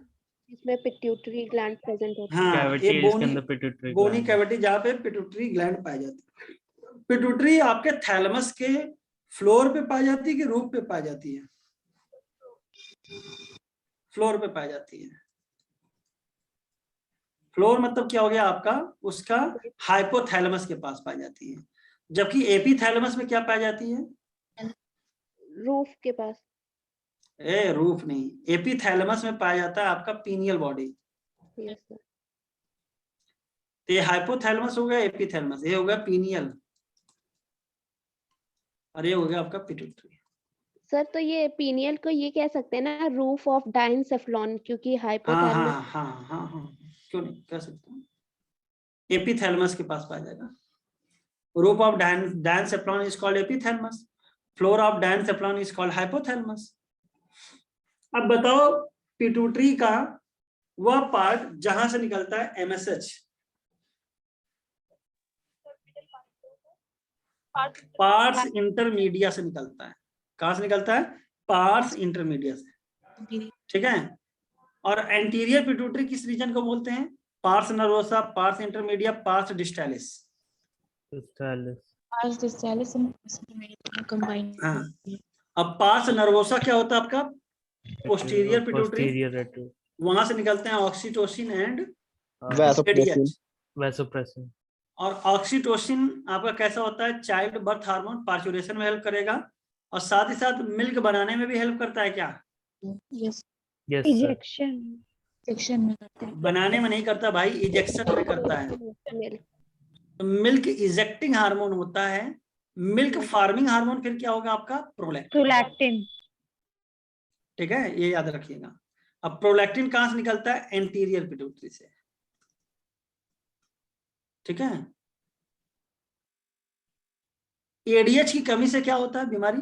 इसमें पिट्यूटरी ग्लैंड प्रेजेंट होता है। हाँ, कैविटी ये है जिसके अंदर पिट्यूटरी बोनी ग्लैंड। कैविटी जहाँ पे पिट्यूटरी ग्लैंड पाई जाती है। पिट्यूटरी आपके थैलेमस के फ्लोर पे पाई जाती है कि रूफ पे पाई जाती है? फ्लोर पे पाई जाती है। फ्लोर मतलब क्या हो गया आपका? उसका हाइपोथैलेमस के पास पाई जाती है, जबकि एपीथैलेमस में क्या पाई जाती है? रूफ के पास। रूफ नहीं, एपीथैलेमस में पाया जाता है आपका पीनियल बॉडी। Yes sir. तो ये हाइपोथैलेमस हो गया, एपीथैलेमस, ये हो गया पीनियल, और ये हो गया आपका पिट्यूटरी। सर तो ये पीनियल को ये कह सकते हैं ना, रूफ ऑफ डाइनसेफ्लॉन, क्योंकि हाँ हाइपोथैलेमस। हाँ हाँ हाँ हाँ, क्यों नहीं कह सकते हैं। एपीथैलेमस के पास पाया जाएगा। Roof of diencephalon is called epithalamus, floor of diencephalon is called hypothalamus. अब बताओ, पिट्यूटरी का वह पार्ट जहां से निकलता है एमएसएच, पार्स इंटरमीडिया से निकलता है। कहां से निकलता है? पार्स इंटरमीडिया से, ठीक है। और एंटीरियर पिट्यूटरी किस रीजन को बोलते हैं? Pars nervosa, pars intermedia, pars distalis. Pars distalis combine. हाँ, अब पार्स नर्वोसा क्या होता है आपका? पोस्टीरियर पिट्यूटरी, वहां से निकलते हैं ऑक्सीटोसिन एंड एडीएच। वैसोप्रेसिन। और ऑक्सीटोसिन आपका कैसा होता है? चाइल्ड बर्थ हार्मोन, पार्चुरेशन में हेल्प करेगा, और साथ ही साथ मिल्क बनाने में भी हेल्प करता है। क्या? यस। यस इजेक्शन में करते हैं। बनाने में नहीं करता भाई, इजेक्शन में करता है। तो मिल्क इजेक्टिंग हार्मोन होता है। मिल्क फार्मिंग हार्मोन फिर क्या होगा आपका? प्रोलैक्टिन। ठीक है, ये याद रखिएगा। अब प्रोलैक्टिन कहां से निकलता है? एंटीरियर पिट्यूटरी से, ठीक है। एडीएच की कमी से क्या होता है बीमारी?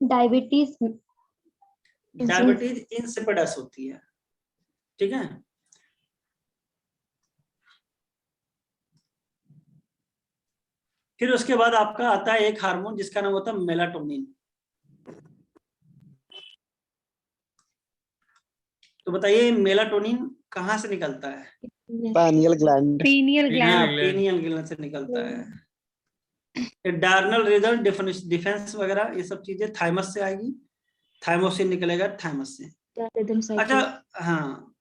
डायबिटीज। डायबिटीज इंसिपिडस होती है, ठीक है। फिर उसके बाद आपका आता है एक हार्मोन जिसका नाम होता है मेलाटोनिन। तो बताइए मेलाटोनिन कहां से निकलता है? पानियल ग्लैंड। पीनियल हाँ, ग्लैंड। पीनियल ग्लैंड से निकलता है। डार्नल रिजल्ट डिफेंस वगैरह ये सब चीजें थाइमस से आएगी, थाइमोसिन निकलेगा थाइमस से। रिदम अच्छा साइकिल। हाँ,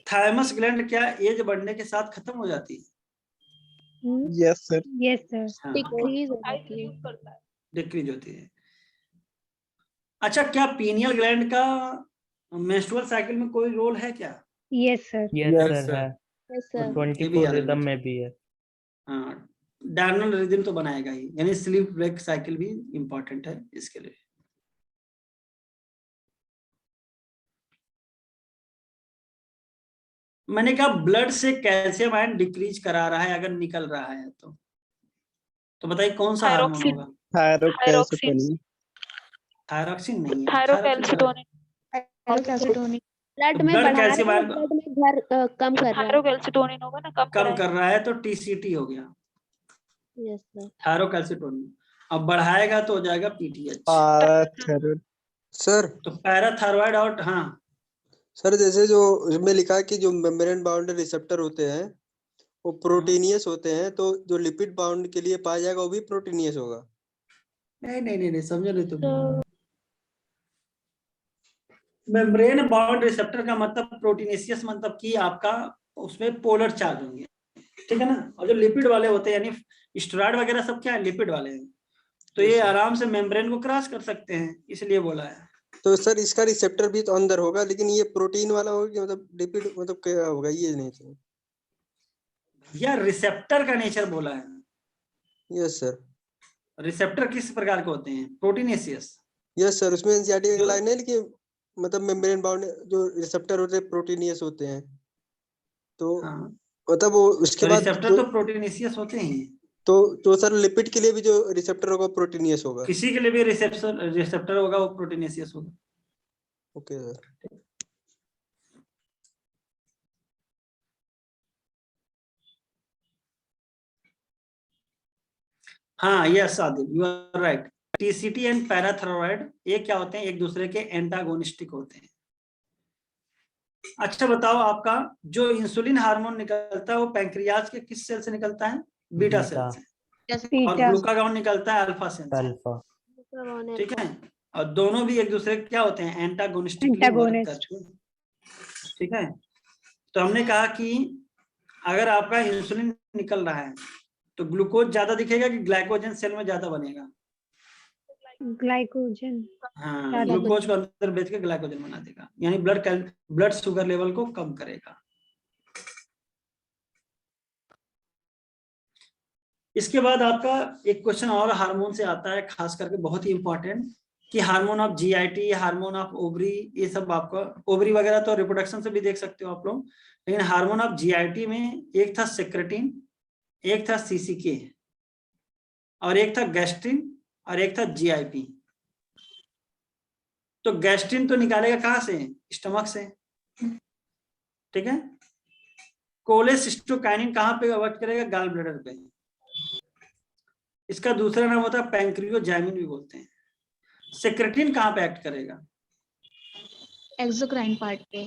थाइमस ग्लैंड क्या एज बढ़ने के साथ खत्म हो जाती है? Yes sir. Yes, sir. हाँ, डिक्रीज हो जाती है। डिक्रीज होती है। अच्छा, क्या पीनियल ग्लैंड का मेंस्ट्रुअल साइकिल में कोई रोल है क्या? Yes, sir. Yes, Yes, sir. sir. है। Yes, sir. ये भी 24 याद रिदम रखना में भी है। हाँ, डार्नल रिदम तो बनाएगा ही, यानी स्लीप वेक साइकिल भी इंपॉर्टेंट है इसके लिए। मैंने कहा ब्लड से कैल्शियम आयन डिक्रीज करा रहा है अगर निकल रहा है तो बताइए कौन सा हार्मोन होगा? थायरोक्सिन। थायरॉक्सिन नहीं है, थायरोकैल्सिटोनिन। थायरोकैल्सिटोनिन। ब्लड में ब्लड बढ़ा रहा कैल्शियम है, आयन ब्लड में घर कम कर रहा है। थायरोकैल्सिटोनिन होगा ना, कम कम कर रहा है तो टीसीटी हो गया, यस सर। थायरोकैल्सिटोनिन। अब बढ़ाएगा तो हो जाएगा पीटीएच। पाराथायरॉइड। सर तो पैराथायरॉइड और हाँ सर जैसे जो इसमें लिखा है कि जो मेम्ब्रेन बाउंड रिसेप्टर होते हैं वो प्रोटीनियस होते हैं, तो जो लिपिड बाउंड के लिए पाया जाएगा वो भी प्रोटीनियस होगा। नहीं समझो नहीं तुम। मेम्ब्रेन बाउंड रिसेप्टर का मतलब प्रोटीनेशियस, मतलब कि आपका उसमें पोलर चार्ज होंगे, ठीक है ना। और जो लिपिड वाले होते हैं यानी स्टेरॉइड वगैरह सब क्या है, लिपिड वाले हैं, तो ये आराम से मेम्ब्रेन को क्रॉस कर सकते हैं, इसलिए बोला है। तो सर इसका रिसेप्टर भी तो अंदर होगा, लेकिन ये प्रोटीन वाला होगा कि मतलब लिपिड, मतलब क्या होगा ये नहीं चाहिए। या रिसेप्टर का नेचर बोला है। Yes sir. रिसेप्टर किस प्रकार के होते हैं? प्रोटीनेशियस। यस सर, उसमें एनसीईआरटी की लाइन है कि मतलब मेम्ब्रेन बाउंड जो रिसेप्टर होते हैं प्रोटीनियस होते हैं, तो हाँ, मतलब वो उसके तो बाद रिसेप्टर तो प्रोटीनेशियस होते हैं। तो सर लिपिड के लिए भी जो रिसेप्टर होगा प्रोटीनियस होगा। किसी के लिए भी रिसेप्टर होगा वो प्रोटीनेशियस होगा। Okay sir. हाँ yes Adil, you are right. TCT and parathyroid ये क्या होते हैं? एक दूसरे के एंटागोनिस्टिक होते हैं। अच्छा बताओ, आपका जो इंसुलिन हार्मोन निकलता है वो पैंक्रियाज के किस सेल से निकलता है? बीटा सेल से। और Beta. ग्लूकागॉन निकलता है अल्फा सेल से, अल्फा। ठीक है। और दोनों भी एक दूसरे के क्या होते हैं? एंटागोनिस्टिकली वर्क Antagonist. करते हैं, ठीक है। तो हमने कहा कि अगर आपका इंसुलिन निकल रहा है तो ग्लूकोज ज्यादा दिखेगा कि ग्लाइकोजन सेल में ज्यादा बनेगा? Glycogen. हाँ, ज्यादा ग्लूकोज को अंदर बेच के ग्लाइकोजन बना देगा, यानी ब्लड शुगर लेवल को कम करेगा। इसके बाद आपका एक क्वेश्चन और हार्मोन से आता है, खास करके बहुत ही इंपॉर्टेंट, कि hormone of GIT, hormone of ovary, ये सब आपका ओवरी वगैरह तो रिप्रोडक्शन से भी देख सकते हो आप लोग, लेकिन हार्मोन ऑफ जीआईटी में एक था सेक्रेटिन, एक था सीसीके, और एक था गैस्ट्रिन, और एक था जीआईपी। तो गैस्ट्रिन तो निकालेगा कहां से? स्टमक से, ठीक है। कोलेसिस्टोकाइनिन कहां पे वर्क करेगा? गॉल ब्लैडर पे। इसका दूसरा नाम होता है पैंक्रियोजाइमिन भी बोलते हैं। सेक्रेटिन कहां पे एक्ट करेगा? एक्सोक्राइन पार्ट पे।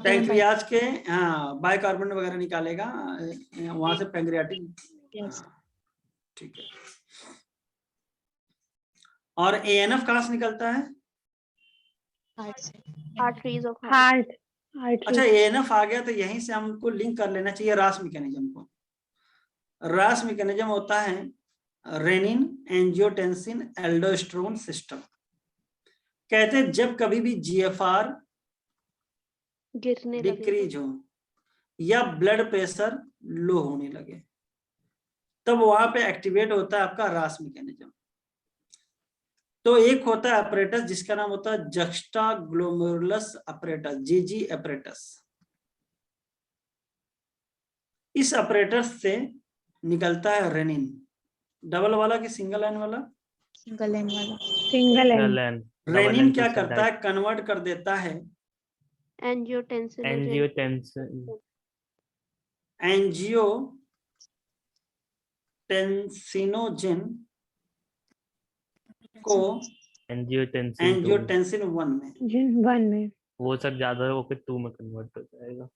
पैंक्रियाज के हाँ बाइकार्बोनेट वगैरह निकालेगा वहां से पैंक्रियाटिक, Yes. ठीक है। और एएनएफ कहां से निकलता है? पार्ट से। Arteries of heart. Heart. अच्छा, Artery. एएनएफ आ गया तो यहीं से हमको लिंक कर लेना चाहिए रास मैकेनिज्म को। रास मैकेनिज्म होता है रेनिन एंजियोटेंसिन एल्डोस्टेरोन सिस्टम। कहते हैं जब कभी भी जीएफआर गिरने लगे डिक्रीज हो या ब्लड प्रेशर लो होने लगे तब वहां पे एक्टिवेट होता है आपका रास मैकेनिज्म। तो एक होता है अपरेटस जिसका नाम होता है जक्स्टाग्लोमेरुलस अपरेटस, जीजी अपरेटस। इस अपरेटस से निकलता है रेनिन, डबल वाला कि सिंगल लाइन वाला? सिंगल लाइन वाला। Single end. Gland. रेनिन क्या करता है? कन्वर्ट कर देता है एंजियोटेंसिन Angiotensin. एंजियोटेंसिनोजेन को Angiotensin 2. एंजियोटेंसिन 1 में। Gene 1 में. वो सब ज्यादा होकर 2 में कन्वर्ट हो जाएगा।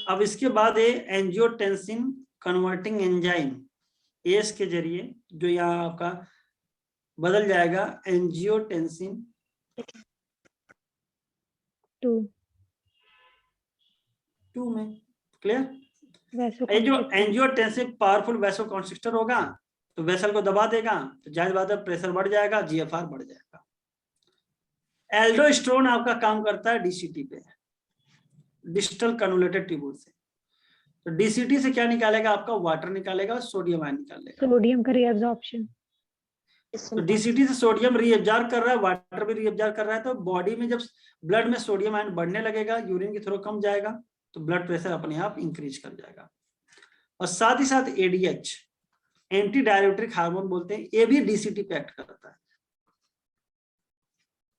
अब इसके बाद है एंजियोटेंसिन कन्वर्टिंग एंजाइम, एस के जरिए, जो यहाँ आपका बदल जाएगा एंजियोटेंसिन 2 में। क्लियर? ये जो एंजियोटेंसिन पावरफुल वैसोकॉन्स्ट्रिक्टर होगा तो वेसल को दबा देगा, तो जाहिर बात है प्रेशर बढ़ जाएगा, जीएफआर बढ़ जाएगा। एल्डोस्टेरोन आपका काम करता है डीसीटी पे, डिस्टल कन्वोल्यूटेड ट्यूब्यूल से। तो डीसीटी से क्या निकालेगा? आपका वाटर निकालेगा, सोडियम आयन निकालेगा। सोडियम का रीअब्जॉर्प्शन। तो डीसीटी से सोडियम रीअब्जॉर्ब कर रहा है, वाटर भी रीअब्जॉर्ब कर रहा है, तो बॉडी में जब ब्लड में सोडियम आयन बढ़ने लगेगा, यूरिन के थ्रू कम जाएगा, तो ब्लड प्रेशर अपने आप इंक्रीज कर जाएगा। और साथ ही साथ एडीएच, एंटी डायरेटिक हार्मोन बोलते हैं, ये भी डीसीटी पे एक्ट करता है।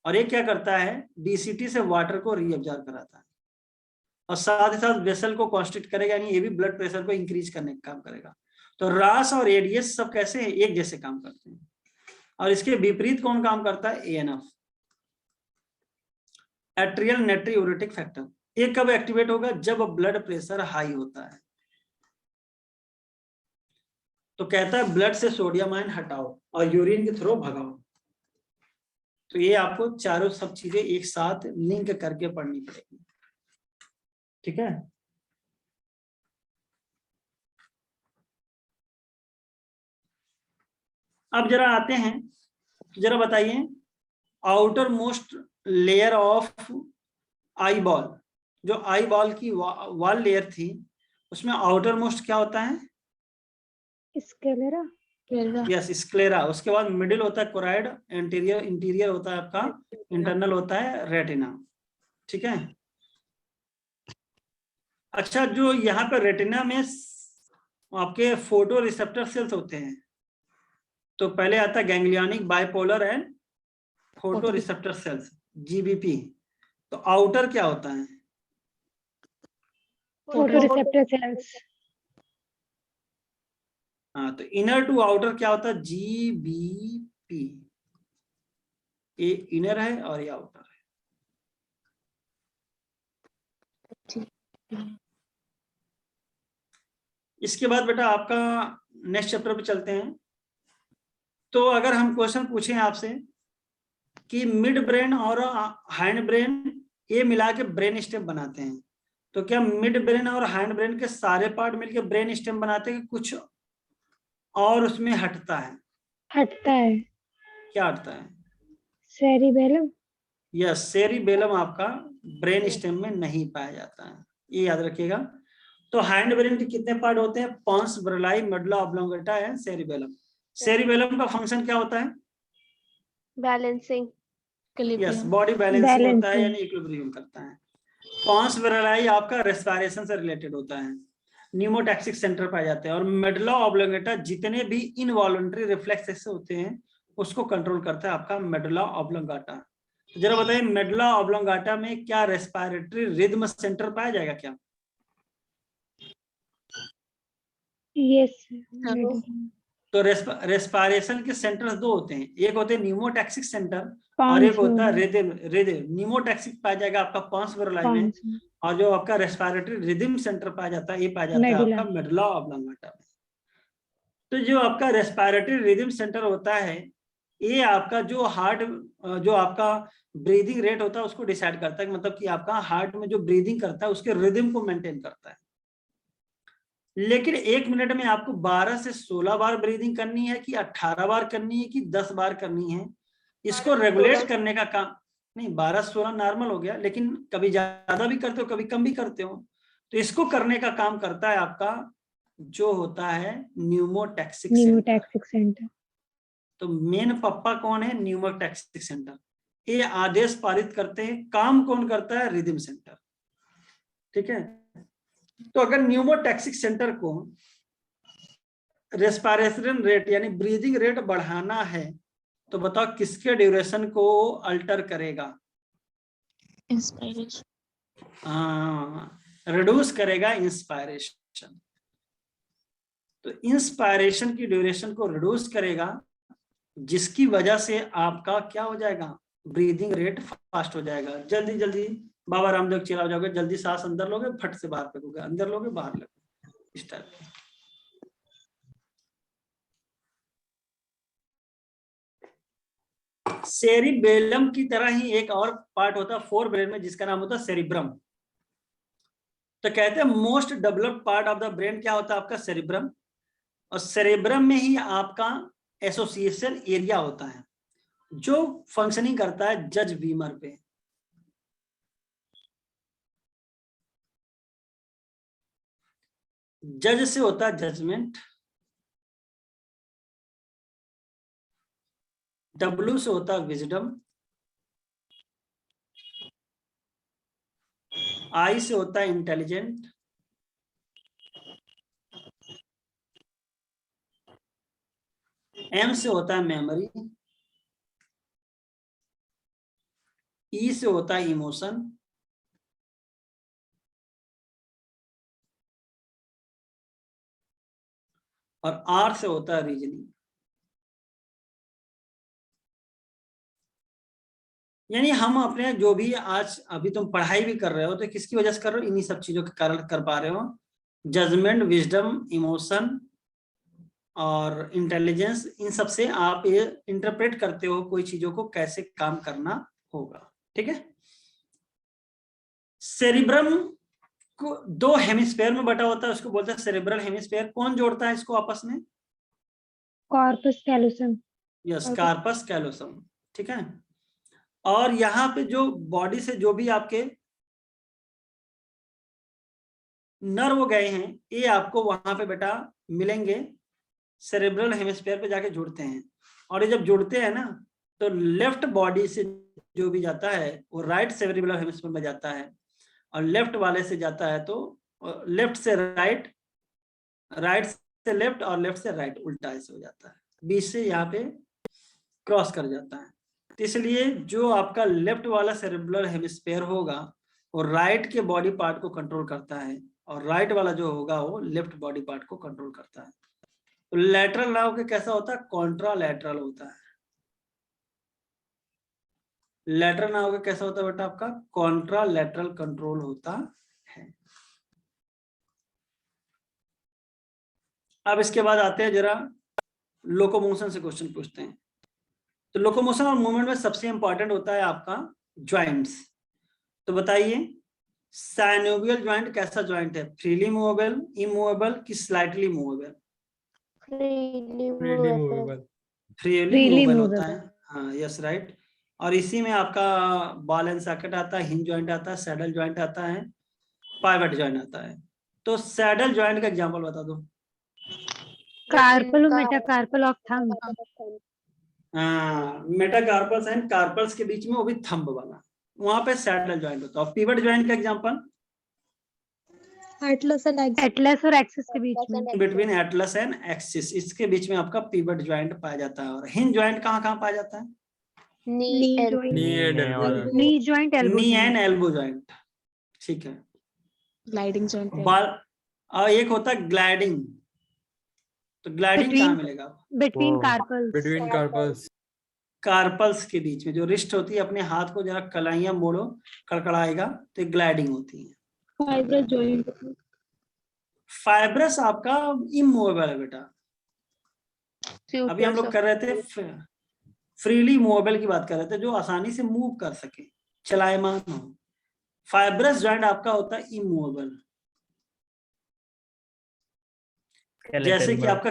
और ये क्या करता है? डीसीटी से वाटर को रीअब्जॉर्ब कराता है और साथ ही साथ वेसल को कॉन्स्ट्रिक्ट करेगा, यानी ये भी ब्लड प्रेशर को इंक्रीज करने का काम करेगा। तो रास और एडीएच सब कैसे हैं? एक जैसे काम करते हैं। और इसके विपरीत कौन काम करता है? ANF, atrial natriuretic factor. ये कब एक्टिवेट होगा? जब ब्लड प्रेशर हाई होता है। तो कहता है ब्लड से सोडियम आयन हटाओ और यूरिन के थ्रू भगाओ। तो ये आपको चारों सब चीजें एक साथ लिंक करके पढ़नी पड़ेगी, ठीक है? अब जरा आते हैं, जरा बताइए outer most layer of eye ball, जो आई बॉल की वॉल लेयर थी उसमें आउटर मोस्ट क्या होता है? स्क्लेरा। Yes, sclera. उसके बाद मिडिल होता है कोराइड, इंटीरियर होता है आपका, इंटरनल होता है रेटिना, ठीक है? अच्छा, जो यहाँ पे रेटिना में आपके फोटो रिसेप्टर सेल्स होते हैं, तो पहले आता है ganglionic bipolar and photo receptor cells, GBP. तो आउटर क्या होता है? Photo receptor cells. हाँ, तो इनर टू आउटर क्या होता है? जीबीपी। ये इनर है और ये आउटर है। इसके बाद बेटा आपका नेक्स्ट चैप्टर पे चलते हैं। तो अगर हम क्वेश्चन पूछें आपसे कि मिड ब्रेन और हैंड ब्रेन ये मिला के ब्रेन स्टेम बनाते हैं, तो क्या मिड ब्रेन और हैंड ब्रेन के सारे पार्ट मिलके ब्रेन स्टेम बनाते हैं कि कुछ और उसमें हटता है? हटता है। क्या हटता है? सेरिबेलम। यस, सेरिबेलम आपका ब्रेन स्टेम में नहीं पाया जाता है, ये याद रखिएगा। तो हैंड ब्रेन के कितने पार्ट होते हैं? पॉन्स, ब्रेलाई, medulla oblongata and cerebellum. Cerebellum का फंक्शन क्या होता है? बैलेंसिंग। यस, बॉडी बैलेंसिंग होता है, यानी इक्विलिब्रियम करता है। पॉन्स ब्रेलाई आपका रेस्पिरेशन से रिलेटेड होता है, न्यूमोटैक्सिक सेंटर पाए जाते हैं। और मेडुला ऑब्लोंगेटा जितने भी इनवॉलंटरी रिफ्लेक्सेस होते हैं उसको कंट्रोल करता है आपका मेडुला ऑब्लोंगेटा। तो जरा बताइए मेडुला ऑब्लोंगेटा में क्या रेस्पिरेटरी रिदम सेंटर पाया जाएगा क्या? यस। तो रेस्पिरेशन के सेंटर्स दो होते हैं, एक होते हैं न्यूमोटैक्सिक सेंटर और एक होता है रिदम। न्यूमोटैक्सिक पाया जाएगा आपका पॉन्स ब्रेलाई में, और जो आपका रेस्पिरेटरी रिदम सेंटर पाया जाता है ये पाया जाता है आपका मेडुला ऑब्लोंगेटा में। तो जो आपका रेस्पिरेटरी रिदम सेंटर होता है ये आपका जो हार्ट, जो आपका ब्रीदिंग रेट होता है उसको डिसाइड करता है, मतलब कि आपका हार्ट में जो ब्रीदिंग करता है उसके रिदम को मेंटेन करता है। लेकिन 1 मिनट में आपको 12 से 16 बार ब्रीदिंग करनी है कि 18 बार करनी है कि 10 बार करनी है, इसको रेगुलेट करने का काम नहीं। 12-16 नॉर्मल हो गया, लेकिन कभी ज्यादा भी करते हो कभी कम भी करते हो, तो इसको करने का काम करता है आपका जो होता है न्यूमोटैक्सिक सेंटर। तो मेन पप्पा कौन है? Pneumotaxic centre. ये आदेश पारित करते हैं, काम कौन करता है? रिदम सेंटर, ठीक है? तो अगर न्यूमोटैक्सिक सेंटर को रेस्पिरेशन रेट यानी ब्रीदिंग रेट बढ़ाना है तो बताओ किसके ड्यूरेशन को अल्टर करेगा? इंस्पायरेशन। हाँ, रिड्यूस करेगा इंस्पायरेशन। तो इंस्पायरेशन की ड्यूरेशन को रिड्यूस करेगा, जिसकी वजह से आपका क्या हो जाएगा? ब्रीदिंग रेट फास्ट हो जाएगा, जल्दी जल्दी बाबा रामदेव चिल्ला जाओगे, जल्दी सांस अंदर लोगे, फट से बाहर फेंकोगे, अंदर लोगे बाहर लोगे, इस टाइप। सेरिबेलम की तरह ही एक और पार्ट होता है फोर ब्रेन में, जिसका नाम होता है सेरिब्रम। तो कहते हैं most developed part of the brain क्या होता है आपका? सेरिब्रम। और सेरिब्रम में ही आपका एसोसिएशन एरिया होता है, जो फंक्शनिंग करता है जज बीमर पे। जज से होता है जजमेंट, डब्ल्यू से होता है विजडम, आई से होता है इंटेलिजेंट, एम से होता है मेमोरी, ई से होता है इमोशन, और आर से होता है रीजनिंग। यानी हम अपने जो भी आज अभी तुम पढ़ाई भी कर रहे हो तो किसकी वजह से कर रहे हो? इन्हीं सब चीजों के कारण कर पा रहे हो। जजमेंट, विजडम, इमोशन और इंटेलिजेंस, इन सब से आप ये इंटरप्रेट करते हो कोई चीजों को कैसे काम करना होगा। ठीक है। सेरिब्रम को दो हेमिस्फेयर में बटा होता है, उसको बोलते हैं सेरिब्रल हेमिस्फेयर। कौन जोड़ता है इसको आपस में? Corpus callosum. Yes, corpus callosum. ठीक है। और यहाँ पे जो बॉडी से जो भी आपके नर्व गए हैं, ये आपको वहां पे बेटा मिलेंगे, सेरेब्रल हेमिस्फीयर पे जाके जुड़ते हैं। और ये जब जुड़ते हैं ना, तो लेफ्ट बॉडी से जो भी जाता है वो राइट सेरेब्रल हेमिस्फीयर में जाता है, और लेफ्ट वाले से जाता है तो लेफ्ट से राइट, राइट से लेफ्ट, और लेफ्ट से राइट, उल्टा ऐसे हो जाता है, बीच से यहाँ पे क्रॉस कर जाता है। तो इसलिए जो आपका लेफ्ट वाला सेरेब्रल हेमिस्फीयर होगा वो राइट के बॉडी पार्ट को कंट्रोल करता है, और राइट वाला जो होगा वो लेफ्ट बॉडी पार्ट को कंट्रोल करता है। तो लैटरल ना होकर कैसा होता है? कॉन्ट्रा लैटरल होता है। लैटरल ना होकर कैसा होता है बेटा? आपका कॉन्ट्रा लैटरल कंट्रोल होता है। अब इसके बाद आते हैं जरा लोकोमोशन से क्वेश्चन पूछते हैं। तो लोकोमोशन और मूवमेंट में सबसे इंपॉर्टेंट होता है आपका ज्वाइंट्स। तो बताइए साइनोवियल ज्वाइंट कैसा ज्वाइंट है? फ्रीली मूवेबल, इमूवेबल कि स्लाइटली मूवेबल? फ्रीली मूवेबल होता है। हाँ, यस, राइट। और इसी में आपका बॉल एंड सॉकेट आता है, हिंज ज्वाइंट आता है, सैडल ज्वाइंट आता है, पाइवट ज्वाइंट आता है। तो सैडल ज्वाइंट का एग्जांपल बता दो। कार्पल और मेटाकार्पल ऑफ थंब। हाँ, मेटाकार्पल्स एंड कार्पल्स के बीच में वो भी थंब वाला, वहां पे सैडल ज्वाइंट होता है। और पिवट ज्वाइंट का एग्जांपल एटलस और एक्सिस के बीच में। बिटवीन एटलस एंड एक्सिस, इसके बीच में आपका पिवट ज्वाइंट पाया जाता है। और हिंज ज्वाइंट कहाँ कहाँ पाया जाता है? Knee joint, knee and elbow joint. ठीक है। ग्लाइडिंग जॉइंट और एक होता है ग्लाइडिंग। तो ग्लाइडिंग कहाँ मिलेगा? Between carpals. कार्पल्स के बीच में जो रिस्ट होती है, अपने हाथ को जरा कलाइयां मोड़ो, कड़कड़ाएगा, तो ग्लाइडिंग होती है। Fibrous joint. फाइब्रस आपका इमूवेबल है बेटा। अभी हम लोग कर रहे थे फ्रीली मूवेबल की बात कर रहे थे, जो आसानी से मूव कर सके, चलायमान हो। फाइब्रस जॉइंट आपका होता है इमूवेबल, जैसे कि आपका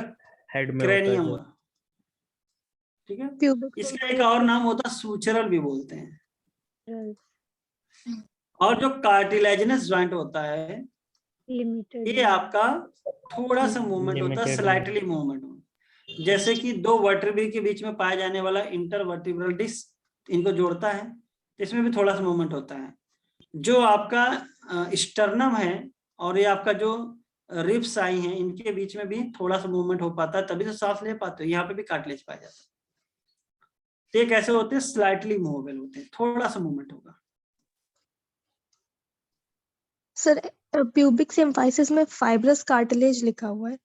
हेड में क्रेनियम होता है। हुआ। ठीक है। इसका एक और नाम होता है सूचरल भी बोलते हैं। और जो कार्टिलेजिनस ज्वाइंट होता है, ये आपका थोड़ा सा मूवमेंट होता है, स्लाइटली मूवमेंट। जैसे कि दो वर्टेब्रे के बीच में पाया जाने वाला इंटरवर्टिब्रल डिस्क, इनको जोड़ता है, इसमें भी थोड़ा सा मूवमेंट होता है। जो आपका स्टर्नम है और ये आपका जो रिब्स आई हैं, इनके बीच में भी थोड़ा सा मूवमेंट हो पाता है, तभी तो सांस ले पाते हो। यहाँ पे भी कार्टिलेज पाया जाता है। तो ये कैसे होते हैं? स्लाइटली मूवेबल होते हैं, थोड़ा सा मूवमेंट होगा। सर प्यूबिक सिम्फाइसिस में फाइब्रस कार्टिलेज लिखा हुआ है।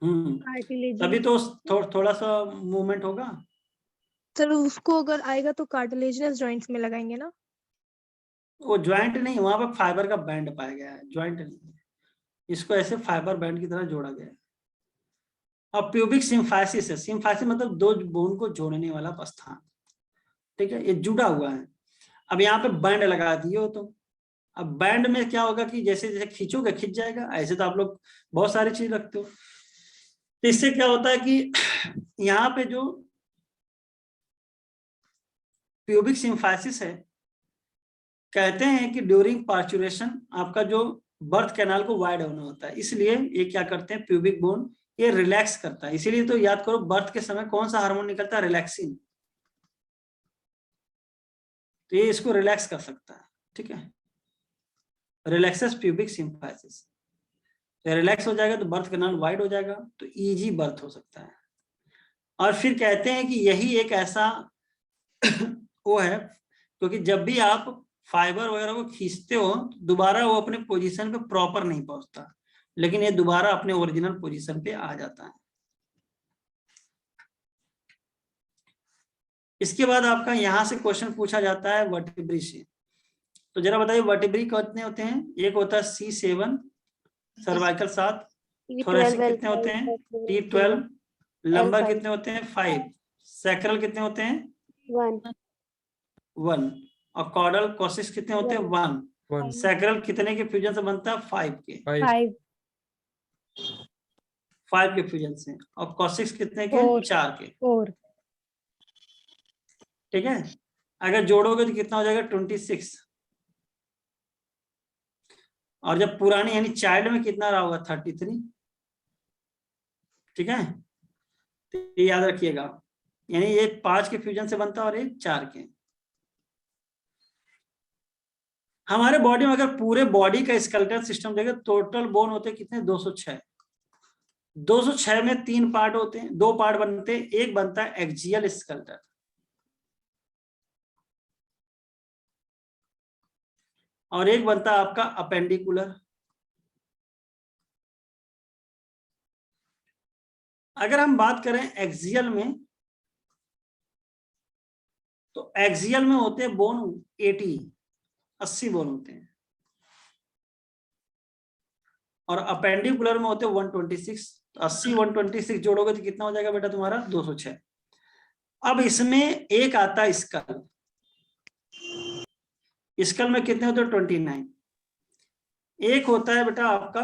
तभी तो थोड़ा सा मूवमेंट होगा। सर उसको अगर आएगा तो कार्टिलेजिनस जॉइंट्स में लगाएंगे ना? वो ज्वाइंट नहीं, वहां पर फाइबर का बैंड पाया गया है, ज्वाइंट नहीं है, इसको ऐसे फाइबर बैंड की तरह जोड़ा गया है। अब प्यूबिक सिम्फाइसिस है, सिम्फाइसिस मतलब दो बोन को जोड़ने वाला स्थान, ठीक है, ये जुड़ा हुआ है। अब यहाँ पे बैंड लगा दिए हो तुम, अब बैंड में क्या होगा कि जैसे जैसे खींचोगे खींच जाएगा, ऐसे तो आप लोग बहुत सारी चीज रखते हो। तो इससे क्या होता है कि यहाँ पे जो प्यूबिक सिम्फाइसिस है, कहते हैं कि ड्यूरिंग पार्चुरेशन आपका जो बर्थ कैनाल को वाइड होना होता है, इसलिए ये क्या करते हैं, प्यूबिक बोन ये रिलैक्स करता है। इसीलिए तो याद करो बर्थ के समय कौन सा हार्मोन निकलता है, रिलैक्सिन, तो ये इसको रिलैक्स कर सकता है, ठीक है, रिलैक्सेस प्यूबिक सिम्फाइसिस। तो रिलैक्स हो जाएगा तो बर्थ कैनाल वाइड हो जाएगा, तो इजी बर्थ हो सकता है। और फिर कहते हैं कि यही एक ऐसा वो है, क्योंकि जब भी आप फाइबर वगैरह को खींचते हो दोबारा वो अपने पोजीशन पे प्रॉपर नहीं पहुंचता, लेकिन ये दोबारा अपने ओरिजिनल पोजीशन पे आ जाता है। इसके बाद आपका यहां से क्वेश्चन पूछा जाता है वर्टिब्री से। तो जरा बताइए वर्टिब्री कितने होते हैं, एक होता है C7, सर्वाइकल 7, थोरेसिक कितने होते हैं T12, लंबर कितने होते हैं 5, सैक्रल कितने होते हैं 1, और कॉर्डल कोसिस कितने होते हैं 1। सैक्रल कितने के फ्यूजन से बनता है 5 के फ्यूजन से, और कोसिस कितने के 4 के, 4। ठीक है। अगर जोड़ोगे तो कितना हो जाएगा 26, और जब पुरानी यानी चाइल्ड में कितना रहा होगा 33, ठीक है, तो ये याद रखिएगा, यानी ये 5 के फ्यूजन से बनता है और ये 4 के। हमारे बॉडी में अगर पूरे बॉडी का स्केलेटल सिस्टम देखें, टोटल बोन होते हैं कितने 206। 206 में 3 पार्ट होते हैं, 2 पार्ट बनते हैं, एक बनता है एक्सियल स्केलेटल और एक बनता है आपका अपेंडिकुलर। अगर हम बात करें एक्सियल में, तो एक्सियल में होते हैं बोन 80 बोन होते हैं, और अपेंडिकुलर में होते हैं 126। 80 126 जोड़ोगे तो कितना हो जाएगा बेटा तुम्हारा 206। अब इसमें एक आता है स्कल, स्कल में कितने होते हैं 29। एक होता है बेटा आपका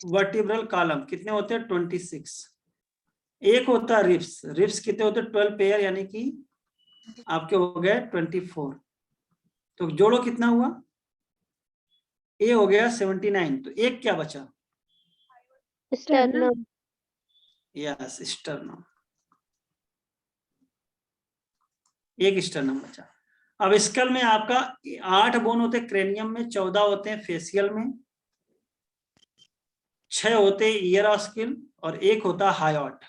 वर्टिब्रल कॉलम, कितने होते हैं 26। एक होता है रिब्स, रिब्स कितने होते हैं 12 पेयर, यानी कि आपके हो गए 24। तो जोड़ो कितना हुआ, ए हो गया 79, तो एक क्या बचा, स्टर्नम। यस स्टर्नम, एक स्टर्नम बचा। अब स्कल में आपका 8 बोन होते हैं क्रेनियम में, 14 होते हैं फेसियल में, 6 होते हैं ईयर ऑफ स्किल, और एक होता है हायोट,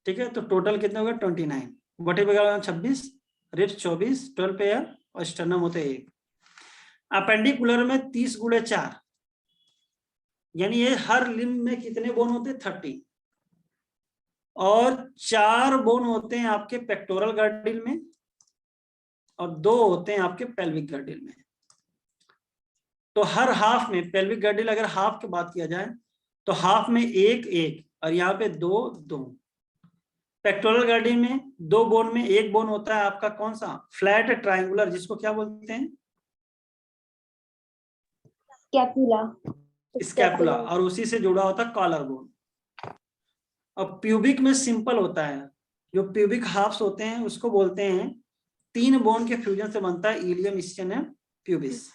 ठीक है। तो टोटल कितने हो गए 29, वर्टिब्रल 26, रिब्स 24, 12 पेयर, और स्टर्नम होते हैं 1। अपेंडिकुलर में 30 गुणे 4, यानी ये हर लिम्ब में कितने बोन होते हैं 30, और 4 बोन होते हैं आपके पेक्टोरल गर्डिल में, और 2 होते हैं आपके पेल्विक गर्डिल में। तो हर हाफ में पेल्विक गर्डिल अगर हाफ की बात किया जाए तो हाफ में 1 1, और यहाँ पे 2 2। पेक्टोरल गर्डिल में 2 बोन में 1 बोन होता है आपका कौन सा, फ्लैट ट्रायंगुलर, जिसको क्या बोलते हैं स्कैपुला, और उसी से जुड़ा होता है कॉलर बोन। अब प्यूबिक में सिंपल होता है, जो प्यूबिक हाफ्स होते हैं उसको बोलते हैं 3 बोन के फ्यूजन से बनता है इलियम, स्चियन, प्यूबिस।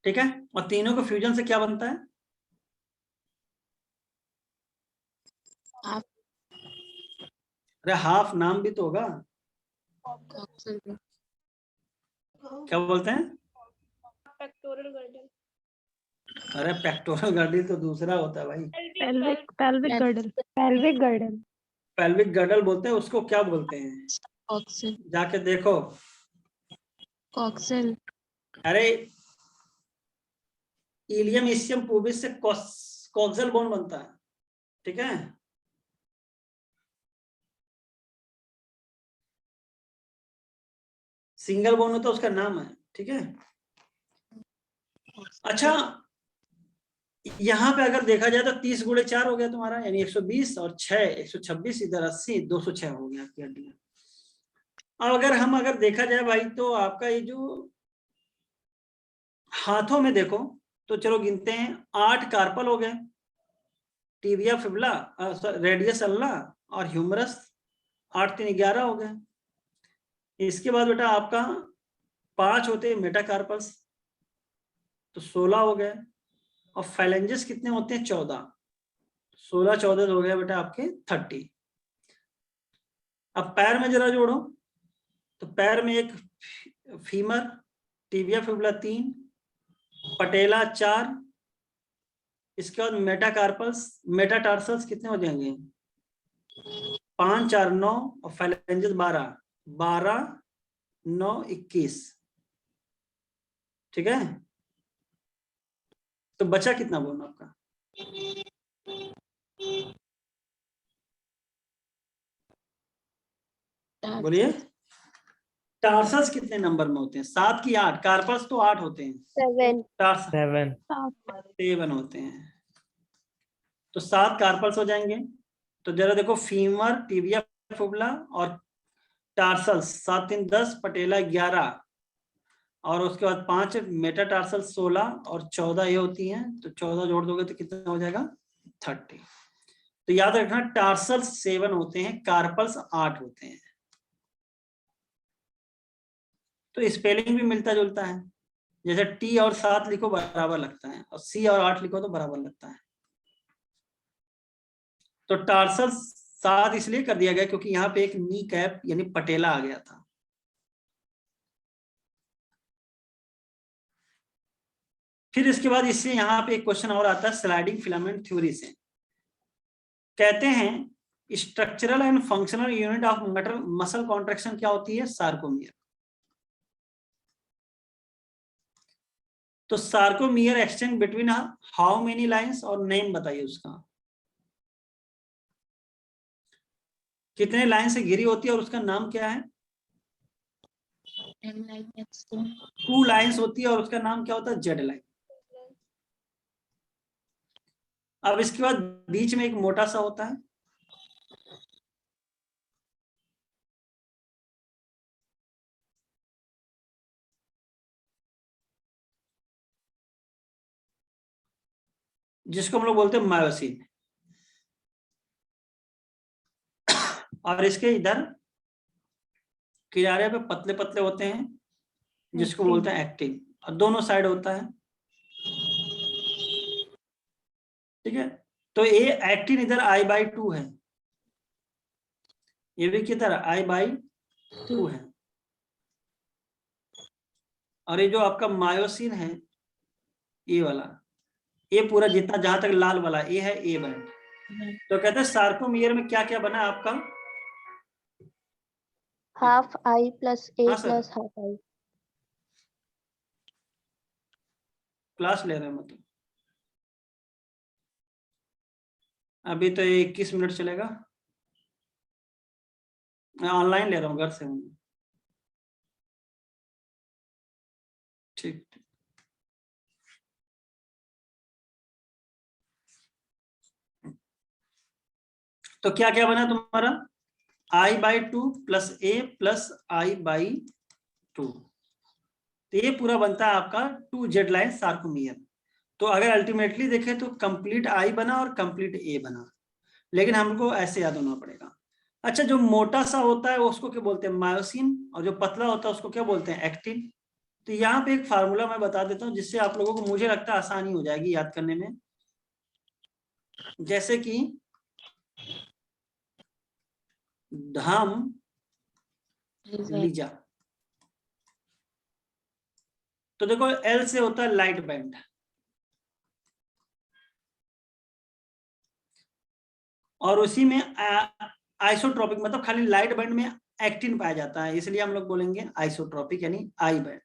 ठीक है, और तीनों के फ्यूजन से क्या बनता है, अरे हाफ नाम भी तो होगा, क्या बोलते हैं, अरे पेक्टोरल गर्डिल तो दूसरा होता है भाई, pelvic girdle। पेल्विक गर्डल बोलते हैं उसको, क्या बोलते हैं कॉक्सिल। जाके देखो, कॉक्सिल। अरे इलियम, स्चियन, प्यूबिस से कॉक्सियल बोन बनता है, ठीक है। सिंगल बॉन्ड होता है उसका नाम है, ठीक है। अच्छा, यहाँ पे अगर देखा जाए तो 30 गुणे 4 हो गया तुम्हारा, यानी 120 और 6 126, इधर 80 206 हो गया आपकी हड्डियां। अब अगर देखा जाए भाई तो आपका ये जो हाथों में देखो तो चलो गिनते हैं, 8 कार्पल हो गए, टिबिया फिबुला रेडियस अल्ला और ह्यूमरस, 8 3 11 हो गए। इसके बाद बेटा आपका 5 होते हैं मेटाकार्पल्स, तो 16 हो गए। और फैलेंजेस कितने होते हैं? 14, 16 14 हो गया बेटा आपके 30। अब पैर में जरा जोड़ो, तो पैर में एक फीमर, टिबिया फिबुला 3, पटेला 4, इसके बाद मेटाकार्पल्स मेटाटार्सल्स कितने हो जाएंगे? 5 4 9 और फैलेंजेस 12 12 9 21, ठीक है। तो बचा कितना बोन आपका? बोलिए, टार्सल्स कितने नंबर में होते हैं? 7 की 8? कार्पल्स तो 8 होते हैं, 7 7 7 होते हैं, तो 7 कार्पल्स हो जाएंगे। तो जरा देखो, फीमर, टिबिया फिबुला और टार्सल्स 7 3 10, पटेला 11, और उसके बाद 5 मेटाटार्सल 16 और 14 ये होती हैं, तो 14 जोड़ दोगे तो कितना हो जाएगा? 30। तो याद रखना, टार्सल्स 7 होते हैं, कार्पल्स 8 होते हैं। तो स्पेलिंग भी मिलता जुलता है, जैसे टी और 7 लिखो बराबर लगता है, और सी और 8 लिखो तो बराबर लगता है। तो टार्सल्स 7 इसलिए कर दिया गया क्योंकि यहाँ पे एक नी कैप यानी पटेला आ गया था। फिर इसके बाद इससे यहाँ पे एक क्वेश्चन और आता है स्लाइडिंग फिलामेंट थ्योरी से। कहते हैं structural and functional unit of muscle contraction क्या होती है? सार्कोमियर। तो sarcomere extend between how many lines, और नेम बताइए उसका, कितने लाइन से घिरी होती है और उसका नाम क्या है? 2 लाइंस होती है और उसका नाम क्या होता है? Z line. अब इसके बाद बीच में एक मोटा सा होता है, जिसको हम लोग बोलते हैं मायोसिन, और इसके इधर किनारे पे पतले पतले होते हैं जिसको बोलते हैं एक्टिन, और दोनों साइड होता है, ठीक है। तो ये एक्टिन इधर I/2 है, ये भी किधर I/2 है, और ये जो आपका मायोसिन है ये वाला, ये पूरा जितना जहां तक लाल वाला ये है ए बैंड। तो कहते हैं सार्कोमियर में क्या क्या बना आपका? हाफ I प्लस A हाँ sir, plus half I। Class ले रहे हैं मतलब, अभी तो ये 21 मिनट चलेगा, मैं ऑनलाइन ले रहा हूँ, घर से हूँ। ठीक, तो क्या क्या बना तुम्हारा? I/2 plus A plus I/2, तो ये पूरा बनता है आपका 2 जेड लाइन सार्कोमियर। तो अगर अल्टीमेटली देखें तो कंप्लीट I बना और कंप्लीट A बना, लेकिन हमको ऐसे याद होना पड़ेगा। अच्छा, जो मोटा सा होता है उसको क्या बोलते हैं? मायोसिन, और जो पतला होता है उसको क्या बोलते हैं? एक्टिन। तो यहाँ पे एक फार्मूला मैं बता देता हूँ जिससे आप लोगों को, मुझे लगता है, आसानी हो जाएगी याद करने में। जैसे कि धाम लीजा, तो देखो L से होता है लाइट बैंड, और उसी में आइसोट्रोपिक मतलब खाली लाइट बैंड में एक्टिन पाया जाता है, इसलिए हम लोग बोलेंगे आइसोट्रोपिक यानी I बैंड।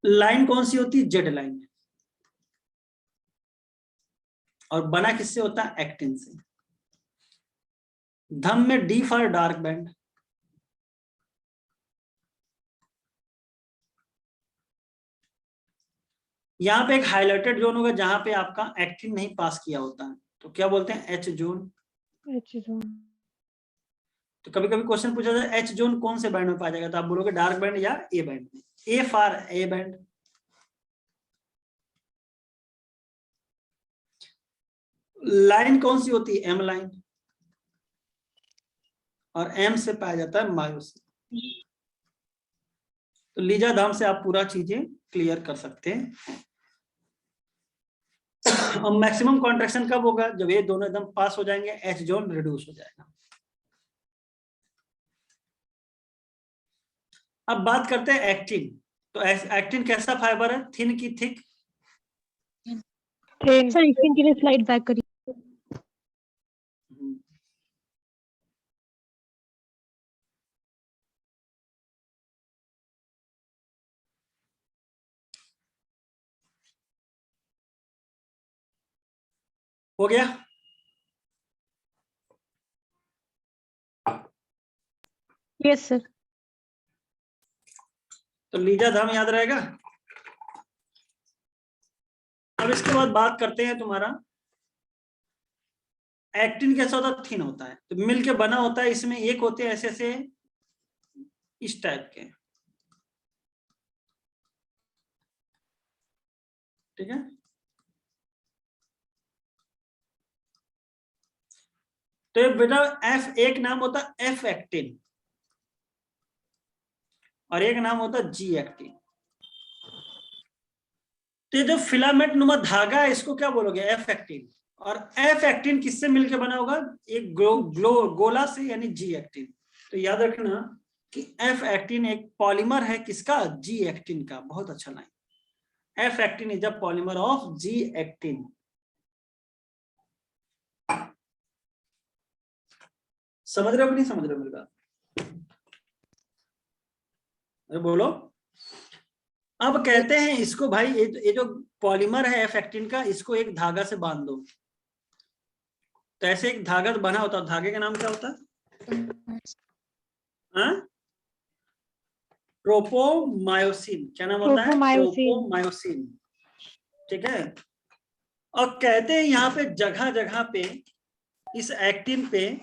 लाइन कौन सी होती है? जेड लाइन, और बना किससे होता है? एक्टिन से। धम में डी फॉर डार्क बैंड, यहाँ पे एक हाइलाइटेड जोन होगा जहां पे आपका एक्टिन नहीं पास किया होता है, तो क्या बोलते हैं, एच जोन। H zone. तो कभी कभी क्वेश्चन पूछा जाए एच जोन कौन से बैंड में पाया जाएगा, तो आप बोलोगे डार्क बैंड या ए बैंड में। A for A band. Line कौन सी होती है, एम लाइन, और एम से पाया जाता है मायोसिन। तो लीजा धाम से आप पूरा चीजें क्लियर कर सकते हैं। और मैक्सिमम कॉन्ट्रैक्शन कब होगा, जब ये दोनों एकदम पास हो जाएंगे, एच जोन रिड्यूस हो जाएगा। अब बात करते हैं एक्टिन। तो एक्टिन कैसा फाइबर है, थिन की थिक, सर एक्टिन के लिए स्लाइड बैक करिए। हो गया। Yes sir. तो लीजा धाम याद रहेगा। अब इसके बाद बात करते हैं तुम्हारा एक्टिन कैसा होता है, थिन होता है, तो मिलके बना होता है। इसमें एक होते हैं ऐसे ऐसे इस टाइप के, ठीक है। तो ये बेटा एफ, एक नाम होता है एफ एक्टिन और एक नाम होता है जी एक्टिन। तो ये जो फिलामेंट नुमा धागा है इसको क्या बोलोगे, एफ एक्टिन। और एफ एक्टिन किससे मिलकर बना होगा, एक गोला से, यानी जी एक्टिन। तो याद रखना कि एफ एक्टिन एक पॉलीमर है किसका, जी एक्टिन का। बहुत अच्छा line, F actin is a polymer of G actin. समझ रहे हो कि नहीं समझ रहे हो मेरी बात, अरे बोलो। अब कहते हैं इसको भाई, ये जो पॉलीमर है एफ एक्टिन का, इसको एक धागा से बांध दो। तो ऐसे एक धागा बना होता है, धागे का नाम क्या होता है, ट्रोपोमायोसिन। क्या नाम होता है, ट्रोपोमायोसिन, ठीक है। और कहते हैं यहाँ पे जगह जगह पे इस एक्टिन पे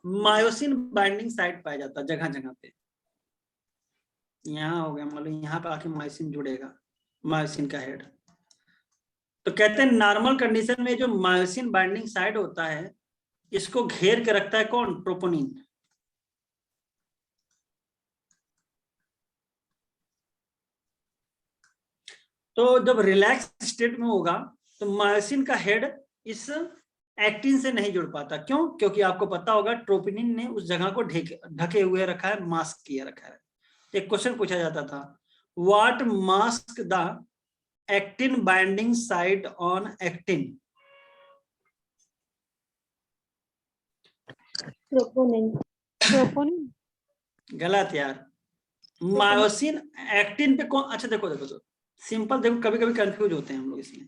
मायोसिन बाइंडिंग साइट पाया जाता है, जगह जगह पे। यहाँ हो गया, मतलब यहाँ पे आके मायोसिन जुड़ेगा, मायोसिन का हेड। तो कहते हैं नॉर्मल कंडीशन में जो मायोसिन बाइंडिंग साइट होता है इसको घेर के रखता है कौन, ट्रोपोनिन। तो जब रिलैक्स स्टेट में होगा तो मायोसिन का हेड इस एक्टिन से नहीं जुड़ पाता। क्यों, क्योंकि आपको पता होगा ट्रोपोनिन ने उस जगह को ढके हुए रखा है, मास्क किया रखा है। एक क्वेश्चन पूछा जाता था, what mask the actin binding site on actin. Troponin. गलत यार, मायोसिन एक्टिन पे कौन, अच्छा देखो देखो तो सिंपल देखो, कभी कभी कंफ्यूज होते हैं हम लोग इसमें।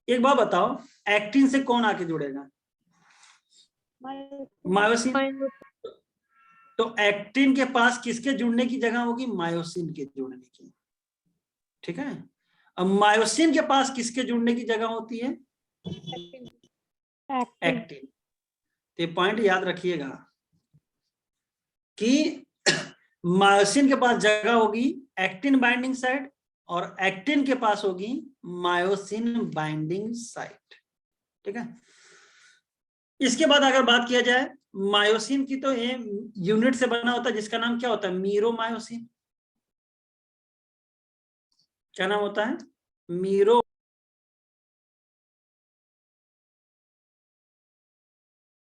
एक बात बताओ, एक्टिन से कौन आके जुड़ेगा, मायोसिन। तो एक्टिन के पास किसके जुड़ने की जगह होगी, मायोसिन के जुड़ने की, ठीक है। अब मायोसिन के पास किसके जुड़ने की जगह होती है, एक्टिन। तो ये पॉइंट याद रखिएगा कि मायोसिन के पास जगह होगी एक्टिन बाइंडिंग साइट और एक्टिन के पास होगी मायोसिन बाइंडिंग साइट, ठीक है। इसके बाद अगर बात किया जाए मायोसिन की, तो ये यूनिट से बना होता है जिसका नाम क्या होता है, मीरोमायोसिन। क्या नाम होता है, मीरो।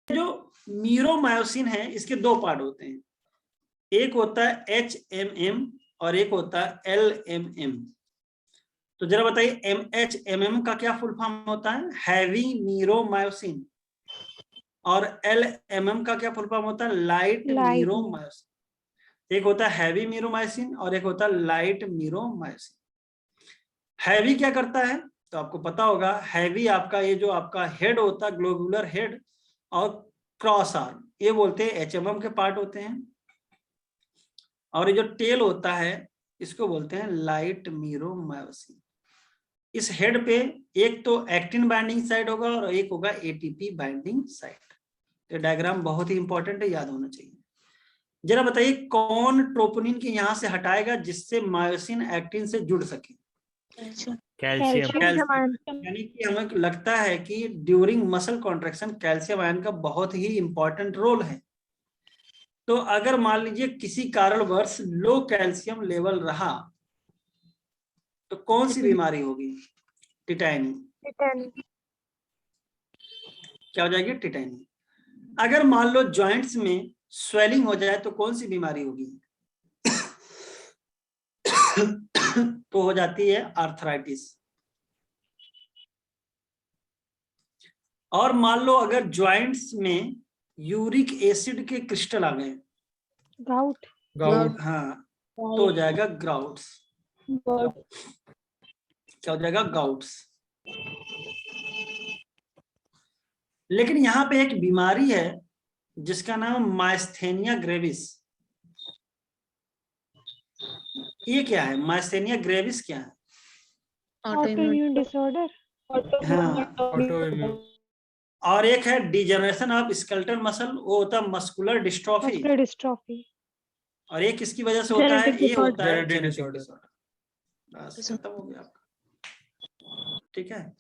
जो मीरोमायोसिन है इसके दो पार्ट होते हैं, एक होता है HMM और एक होता है LMM। तो जरा बताइए HMM का क्या फुल फॉर्म होता है, हैवी मीरोमायोसिन। और LMM का क्या फुल फॉर्म होता है, लाइट मीरोमायोसिन। एक होता है हैवी मीरोमायोसिन और एक होता है लाइट मीरोमायोसिन। हैवी क्या करता है, तो आपको पता होगा, हैवी आपका ये जो आपका हेड होता है, ग्लोबुलर हेड और क्रॉस आर्म, ये बोलते हैं एचएमएम के पार्ट होते हैं, और ये जो टेल होता है इसको बोलते हैं लाइट मीरो मायोसिन। इस हेड पे एक तो एक्टिन बाइंडिंग साइट होगा और एक होगा एटीपी बाइंडिंग साइट। तो डायग्राम बहुत ही इंपॉर्टेंट है, याद होना चाहिए। जरा बताइए कौन ट्रोपोनिन के यहाँ से हटाएगा जिससे मायोसिन एक्टिन से जुड़ सके? कैल्शियम। यानी कि हमें लगता है कि during muscle contraction calcium ion का बहुत ही इंपॉर्टेंट रोल है। तो अगर मान लीजिए किसी कारणवश लो कैल्शियम लेवल रहा तो कौन सी बीमारी होगी? टिटैनी। क्या हो जाएगी? टिटैनी। अगर मान लो जॉइंट्स में स्वेलिंग हो जाए तो कौन सी बीमारी होगी? तो हो जाती है आर्थराइटिस। और मान लो अगर जॉइंट्स में यूरिक एसिड के क्रिस्टल आ गए, गाउट। हाँ, तो हो जाएगा ग्राउट्स। क्या हो जाएगा? गाउट्स। लेकिन यहाँ पे एक बीमारी है जिसका नाम माइस्थेनिया ग्रेविस। ये क्या है? माइस्थेनिया ग्रेविस क्या है? Autoimmune disorder. हाँ। Autoimmune. और एक है डिजेनरेशन ऑफ स्केलेटल मसल, वो होता है मस्कुलर डिस्ट्रॉफी। Muscular dystrophy. और ये किसकी वजह से होता है? Genetic ये होता है Genetic जेनेटिक disorder. डिसऑर्डर। बस खत्म हो गया आपका। ठीक है।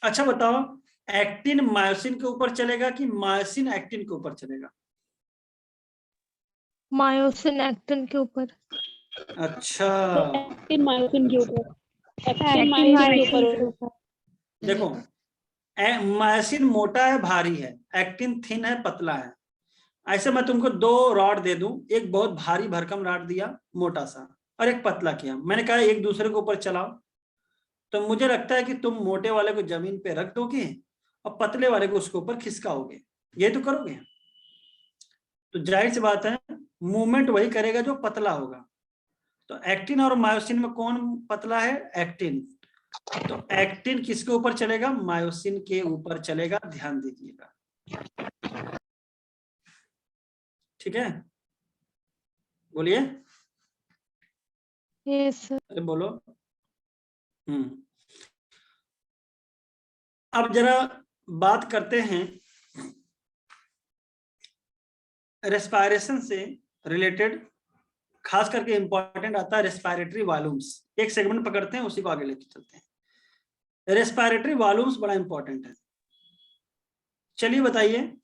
अच्छा बताओ, एक्टिन मायोसिन के ऊपर चलेगा कि मायोसिन एक्टिन के ऊपर चलेगा? मायोसिन एक्टिन के ऊपर। अच्छा, एक्टिन मायोसिन के ऊपर। एक्टिन मायोसिन के ऊपर। देखो मायोसिन मोटा है, भारी है, एक्टिन थिन है, पतला है। ऐसे मैं तुमको दो रॉड दे दूं, एक बहुत भारी भरकम रॉड दिया मोटा सा और एक पतला किया, मैंने कहा एक दूसरे के ऊपर चलाओ, तो मुझे लगता है कि तुम मोटे वाले को जमीन पे रख दोगे और पतले वाले को उसके ऊपर खिसकाओगे, ये तो करोगे। तो जाहिर सी बात है मूवमेंट वही करेगा जो पतला होगा। तो एक्टिन और मायोसिन में कौन पतला है? एक्टिन। तो एक्टिन किसके ऊपर चलेगा? मायोसिन के ऊपर चलेगा, ध्यान दीजिएगा। ठीक है, बोलिए। Yes sir. अरे बोलो। अब जरा बात करते हैं रेस्पायरेशन से रिलेटेड, खास करके इंपॉर्टेंट आता है रेस्पायरेटरी वॉल्यूम्स। एक सेगमेंट पकड़ते हैं, उसी को आगे लेके चलते हैं। रेस्पायरेटरी वॉल्यूम्स बड़ा इंपॉर्टेंट है। चलिए बताइए,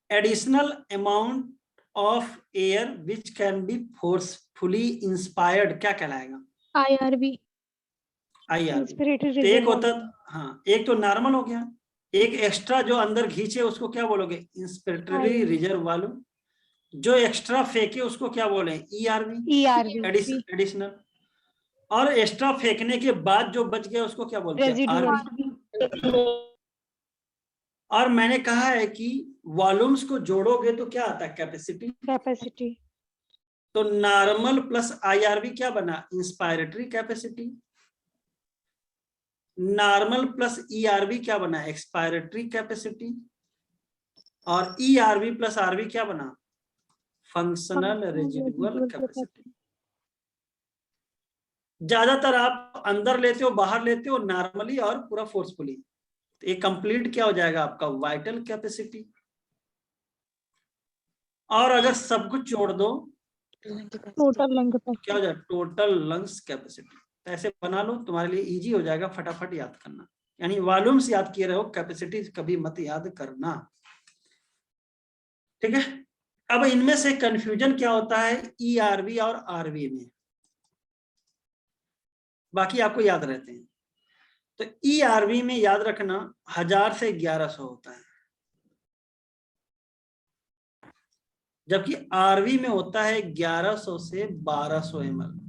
additional amount of air which can be forcefully inspired क्या कहलाएगा? IRV। IRV। तो एक होता, हाँ, एक तो नॉर्मल हो गया, एक एक्स्ट्रा जो अंदर खींचे उसको क्या बोलोगे? Inspiratory reserve volume. जो एक्स्ट्रा फेंके उसको क्या बोले? ERV, additional. और एक्स्ट्रा फेंकने के बाद जो बच गया उसको क्या बोलते हैं? RV। और मैंने कहा है कि वॉल्यूम्स को जोड़ोगे तो क्या आता है? कैपेसिटी। तो नॉर्मल प्लस IRV क्या बना? Inspiratory capacity. Normal plus ERV क्या बना? Expiratory capacity. और ERV प्लस RV क्या बना? Functional residual capacity. ज्यादातर आप अंदर लेते हो, बाहर लेते हो, नॉर्मली और पूरा फोर्सफुली। तो ये कंप्लीट क्या हो जाएगा आपका? Vital capacity. और अगर सब कुछ जोड़ दो टोटल लंग क्या हो जाए? Total lungs capacity. ऐसे बना लो, तुम्हारे लिए इजी हो जाएगा, फटाफट याद करना। यानी वॉल्यूम्स याद किए रहो, कैपेसिटी कभी मत याद करना। ठीक है। अब इनमें से कंफ्यूजन क्या होता है? ERV और RV में, बाकी आपको याद रहते हैं। तो ERV में याद रखना 1000 से 1100 होता है, जबकि RV में होता है 1100 से 1200 ml।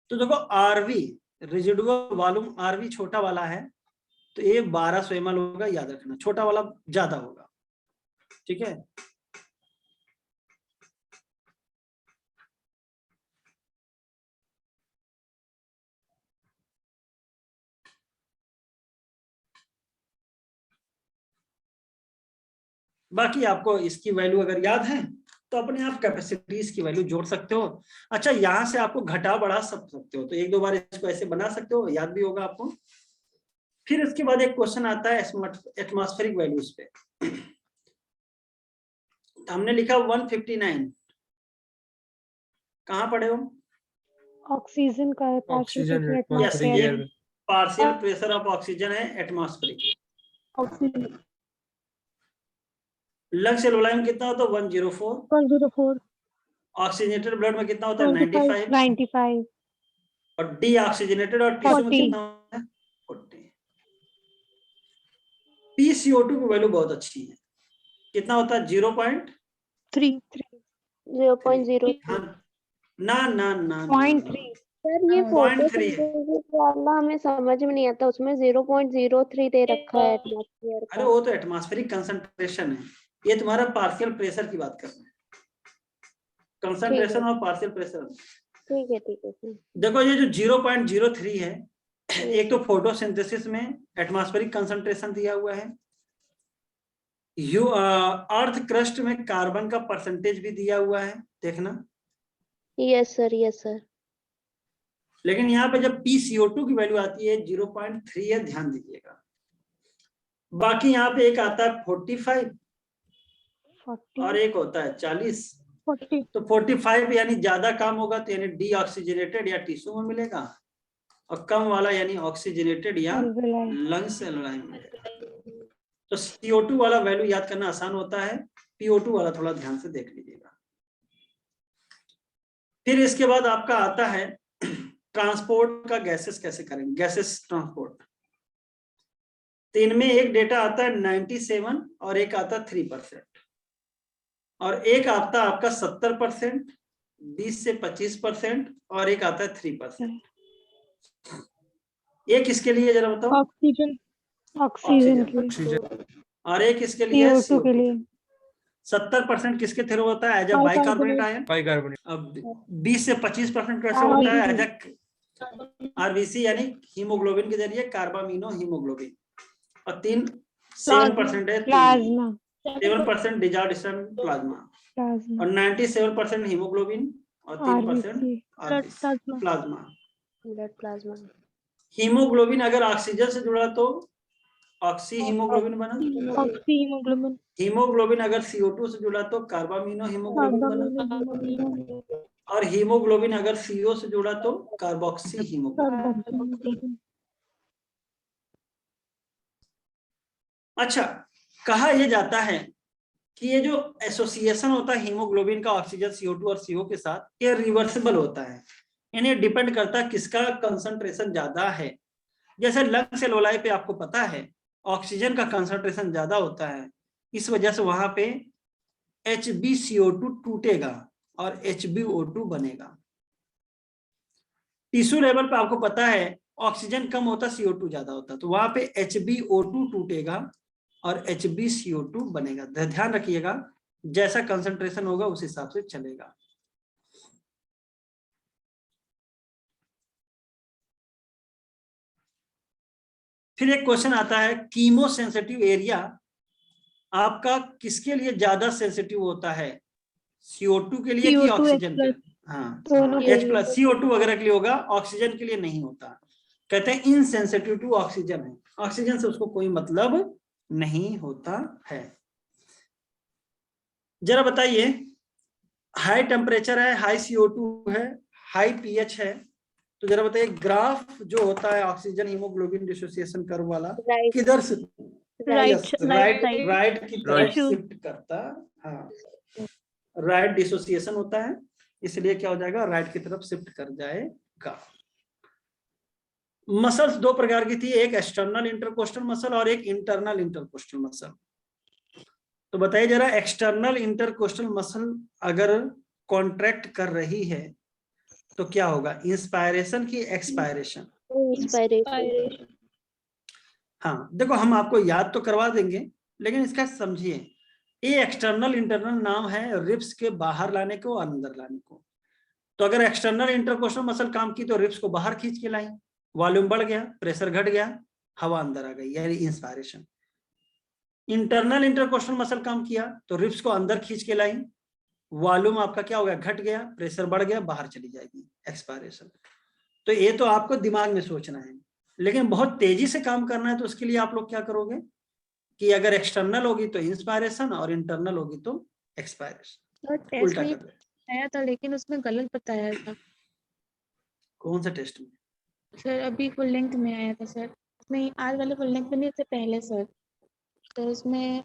तो देखो RV रेजिडुअल वॉल्यूम, RV छोटा वाला है तो ये 1200 ml होगा, याद रखना, छोटा वाला ज्यादा होगा। ठीक है। बाकी आपको इसकी वैल्यू अगर याद है तो अपने आप कैपेसिटीज की वैल्यू जोड़ सकते हो। अच्छा, यहाँ से आपको घटा बढ़ा सकते हो, तो एक दो बार इसको ऐसे बना सकते हो, याद भी होगा आपको। फिर इसके बाद एक क्वेश्चन आता है एटमॉस्फेरिक वैल्यूज पे। हमने लिखा 159, कहाँ पढ़े हो? ऑक्सीजन का है, Oxygen partial atmosphere. atmosphere partial pressure of oxygen है एटमॉस्फेरिक। ऑक्सीजन लंग्स एल्वोलाई में कितना होता है? 104। 104 ऑक्सीजनेटेड ब्लड में कितना होता है? 95। 95 और डी ऑक्सीजनेटेड और टिश्यू में 40। कितना होता है? 40। PCO2 की वैल्यू बहुत अच्छी है, कितना होता है? 0.3। 0.0। हाँ, ना ना ना 0.3 सर ये 0.3 है। फोटोसिंथेसिस वाला हमें समझ में नहीं आता, उसमें 0.03 दे रखा है एटमॉस्फेयर अरे का। वो तो एटमॉस्फेरिक कंसंट्रेशन है, ये तुम्हारा पार्शियल प्रेशर की बात कर रहे हैं, कंसंट्रेशन और पार्शियल प्रेशर। ठीक है सर। देखो ये जो 0.03 है, एक तो फोटोसिंथेसिस में एटमॉस्फेरिक कंसंट्रेशन दिया हुआ है, अर्थ क्रस्ट में कार्बन का परसेंटेज भी दिया हुआ है, देखना। Yes sir. लेकिन यहाँ पे जब PCO2 की वैल्यू आती है 0.3 है, ध्यान दीजिएगा। बाकी यहाँ पे एक आता है 45 और एक होता है 40। 40 तो 45 यानी ज्यादा काम होगा तो यानी डीऑक्सीजनेटेड या टिश्यू में मिलेगा, और कम वाला यानी ऑक्सीजनेटेड या लंग्स एल्वोलाई में मिलेगा। तो CO2 वाला वैल्यू याद करना आसान होता है, PO2 वाला थोड़ा ध्यान से देख लीजिएगा। फिर इसके बाद आपका आता है ट्रांसपोर्ट का गैसेस कैसे करेंगे, गैसेस ट्रांसपोर्ट। तो इनमें एक डेटा आता है 97 और एक आता है 3%, और एक आता है आपका 70%, 20 से 25%, और एक आता है 3%। ये किसके लिए जरा बताओ? ऑक्सीजन के लिए, और एक किसके लिए? CO2 के लिए। 70% किसके थ्रू होता है? As a bicarbonate ion. Bicarbonate. अब 20 से 25% कैसे होता है? एज अ RBC यानी हीमोग्लोबिन के जरिए, कार्बामिनो हीमोग्लोबिन। और 7% है प्लाज्मा 7% डिजॉर्डेशन प्लाज्मा, और 97% हीमोग्लोबिन और 3% प्लाज्मा। Blood plasma. हीमोग्लोबिन अगर ऑक्सीजन से जुड़ा तो ऑक्सी हीमोग्लोबिन बना, हीमोग्लोबिन, हीमोग्लोबिन अगर CO2 से जुड़ा तो कार्बामिनो हीमोग्लोबिन बना, और हीमोग्लोबिन अगर CO से जुड़ा तो कार्बोक्सी हीमोग्लोबिन। अच्छा, कहा यह जाता है कि ये जो एसोसिएशन होता है हीमोग्लोबिन का ऑक्सीजन CO2 और CO के साथ, ये रिवर्सिबल होता है, यानी डिपेंड करता है किसका कंसंट्रेशन ज्यादा है। जैसे लंग्स एल्वोलाई पे आपको पता है ऑक्सीजन का कंसंट्रेशन ज्यादा होता है, इस वजह से वहां पे HbCO2 टूटेगा और HbO2 बनेगा। टिश्यू लेवल पे आपको पता है ऑक्सीजन कम होता, CO2 ज्यादा होता, तो वहां पे HbO2 टूटेगा और HbCO2 बनेगा। ध्यान रखिएगा, जैसा कंसंट्रेशन होगा उस हिसाब से चलेगा। फिर एक क्वेश्चन आता है, कीमो सेंसिटिव एरिया आपका किसके लिए ज्यादा सेंसिटिव होता है? CO2 के लिए कि ऑक्सीजन के लिए? हाँ, H+ CO2 वगैरह के लिए होगा, ऑक्सीजन के लिए नहीं होता। कहते हैं इनसेंसिटिव टू ऑक्सीजन है, ऑक्सीजन से उसको कोई मतलब नहीं होता है। जरा बताइए, हाई टेम्परेचर है, हाई CO2 है, हाई pH है, तो जरा बताइए ग्राफ जो होता है ऑक्सीजन हीमोग्लोबिन डिसोसिएशन कर्व वाला किधर से राइट की तरफ शिफ्ट करता, हाँ राइट डिसोसिएशन होता है, इसलिए क्या हो जाएगा? राइट की तरफ शिफ्ट कर जाएगा। मसल्स दो प्रकार की थी, एक एक्सटर्नल इंटरकोस्टल मसल और एक इंटरनल इंटरकोस्टल मसल। तो बताइए जरा, एक्सटर्नल इंटरकोस्टल मसल अगर कॉन्ट्रैक्ट कर रही है तो क्या होगा? इंस्पायरेशन की एक्सपायरेशन? हाँ, देखो हम आपको याद तो करवा देंगे, लेकिन इसका समझिए, ये एक्सटर्नल इंटरनल नाम है रिब्स के बाहर लाने को, अंदर लाने को। तो अगर एक्सटर्नल इंटरकोस्टल मसल काम की तो रिब्स को बाहर खींच के लाई, वॉल्यूम बढ़ गया, प्रेशर घट गया, हवा अंदर आ गई, यानी इंस्पायरेशन। इंटरनल इंटरकोस्टल मसल काम किया तो रिब्स को अंदर खींच के लाई, वॉल्यूम आपका क्या हो गया, घट गया, प्रेशर बढ़ गया, बाहर चली जाएगी, एक्सपायरेशन। तो ये तो आपको दिमाग में सोचना है, लेकिन बहुत तेजी से काम करना है तो उसके लिए आप लोग क्या करोगे कि अगर एक्सटर्नल होगी तो इंस्पायरेशन और इंटरनल होगी तो एक्सपायरेशन, सर टेस्ट उल्टा में कर दे। आया था लेकिन उसमें गलत बताया था कौन सा टेस्ट में? सर। अभी फुल लेंथ में आया था सर, नहीं आज वाले फुल लेंथ में नहीं, इससे पहले सर। तो उसमें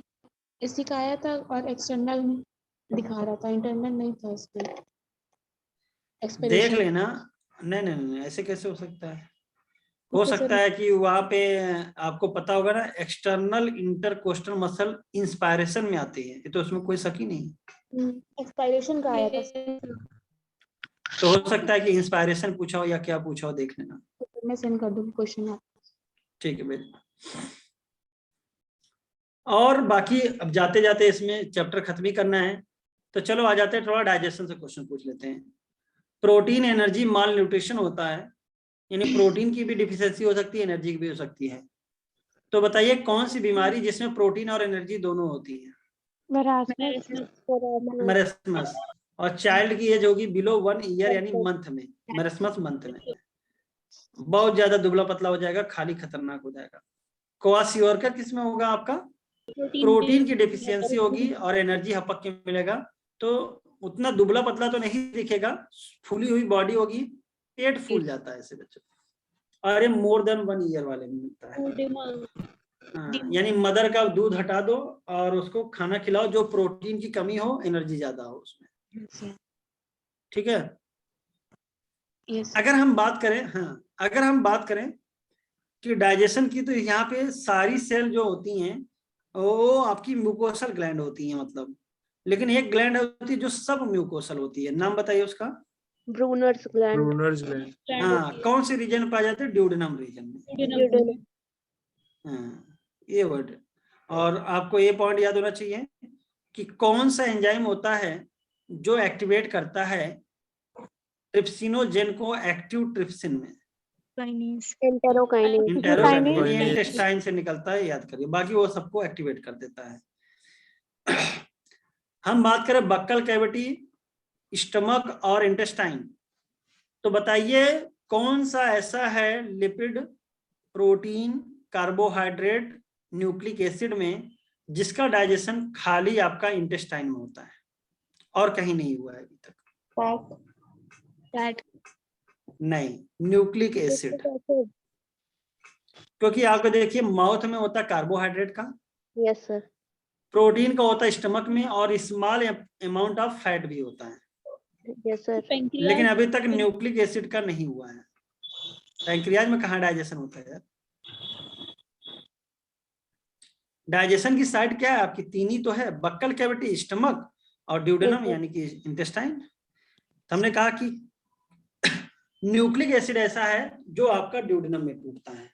इसी का आया था और एक्सटर्नल दिखा रहा था, इंटरनल नहीं था उसमें देख एक्सपायरेशन। लेना। नहीं नहीं नहीं, ऐसे कैसे हो सकता है? हो तो सकता सर है कि वहां पे आपको पता होगा ना, एक्सटर्नल इंटरकोस्टल मसल इंस्पायरेशन में आती है, ये तो उसमें कोई शक ही नहीं। एक्सपायरेशन का आया था सर। तो हो सकता है कि इंस्पायरेशन पूछा हो या क्या पूछा हो, देख लेना। मैं सेंड कर दूंगी क्वेश्चन आपको। ठीक है बेटा। और बाकी अब जाते जाते इसमें चैप्टर खत्म ही करना है, तो चलो आ जाते हैं, थोड़ा डाइजेशन से क्वेश्चन पूछ लेते हैं। प्रोटीन एनर्जी माल न्यूट्रिशन होता है, यानी प्रोटीन की भी डिफिशियंसी हो सकती है, एनर्जी की भी हो सकती है। तो बताइए कौन सी बीमारी जिसमें प्रोटीन और एनर्जी दोनों होती है? मरेस्मस। और चाइल्ड की एज होगी बिलो 1 ईयर, यानी मंथ में, मरेस्मस मंथ में। बहुत ज्यादा दुबला पतला हो जाएगा, खाली खतरनाक हो जाएगा। क्वाशियोरकर किसमें होगा आपका? प्रोटीन की डिफिशियंसी होगी और एनर्जी हपक के मिलेगा, तो उतना दुबला पतला तो नहीं दिखेगा, फूली हुई बॉडी होगी, पेट फूल जाता है ऐसे बच्चों। और ये मोर देन 1 ईयर वाले में मिलता है। हाँ, यानी मदर का दूध हटा दो और उसको खाना खिलाओ जो प्रोटीन की कमी हो, एनर्जी ज्यादा हो उसमें। ठीक है। अगर हम बात करें, हाँ अगर हम बात करें कि डाइजेशन की, तो यहाँ पे सारी सेल जो होती हैं वो आपकी म्यूकोसल ग्लैंड होती हैं, मतलब, लेकिन एक ग्लैंड होती है जो सब म्यूकोसल होती है, नाम बताइए उसका। Brunner's gland. Brunner's gland. हाँ, कौन से रीजन में पाए जाते हैं? ड्यूडेनम रीजन में। हाँ, ये वर्ड। और आपको ये पॉइंट याद होना चाहिए कि कौन सा एंजाइम होता है जो एक्टिवेट करता है ट्रिप्सिनोजेन को एक्टिव ट्रिप्सिन में? एंटेरोकाइनेज। इंटेरोकाइनेज, ये इंटेस्टाइन से निकलता है, याद करिए, बाकी वो सबको एक्टिवेट कर देता है। हम बात करें बक्कल कैविटी, स्टमक और इंटेस्टाइन, तो बताइए कौन सा ऐसा है lipid, protein, carbohydrate, nucleic acid में जिसका डाइजेशन खाली आपका इंटेस्टाइन में होता है और कहीं नहीं हुआ है अभी तक? फैट। नहीं, न्यूक्लिक एसिड। क्योंकि आपको देखिए माउथ में होता है कार्बोहाइड्रेट का, यस सर। प्रोटीन का होता है स्टमक में, और स्मॉल अमाउंट ऑफ फैट भी होता है, यस सर। लेकिन अभी तक न्यूक्लिक एसिड का नहीं हुआ है। पैंक्रियाज में कहाँ डाइजेशन होता है यार? डाइजेशन की साइड क्या है आपकी? तीन ही तो है, बक्कल कैविटी, स्टमक और ड्यूडेनम यानी कि इंटेस्टाइन। तो हमने कहा कि न्यूक्लिक एसिड ऐसा है जो आपका ड्यूडेनम में टूटता है,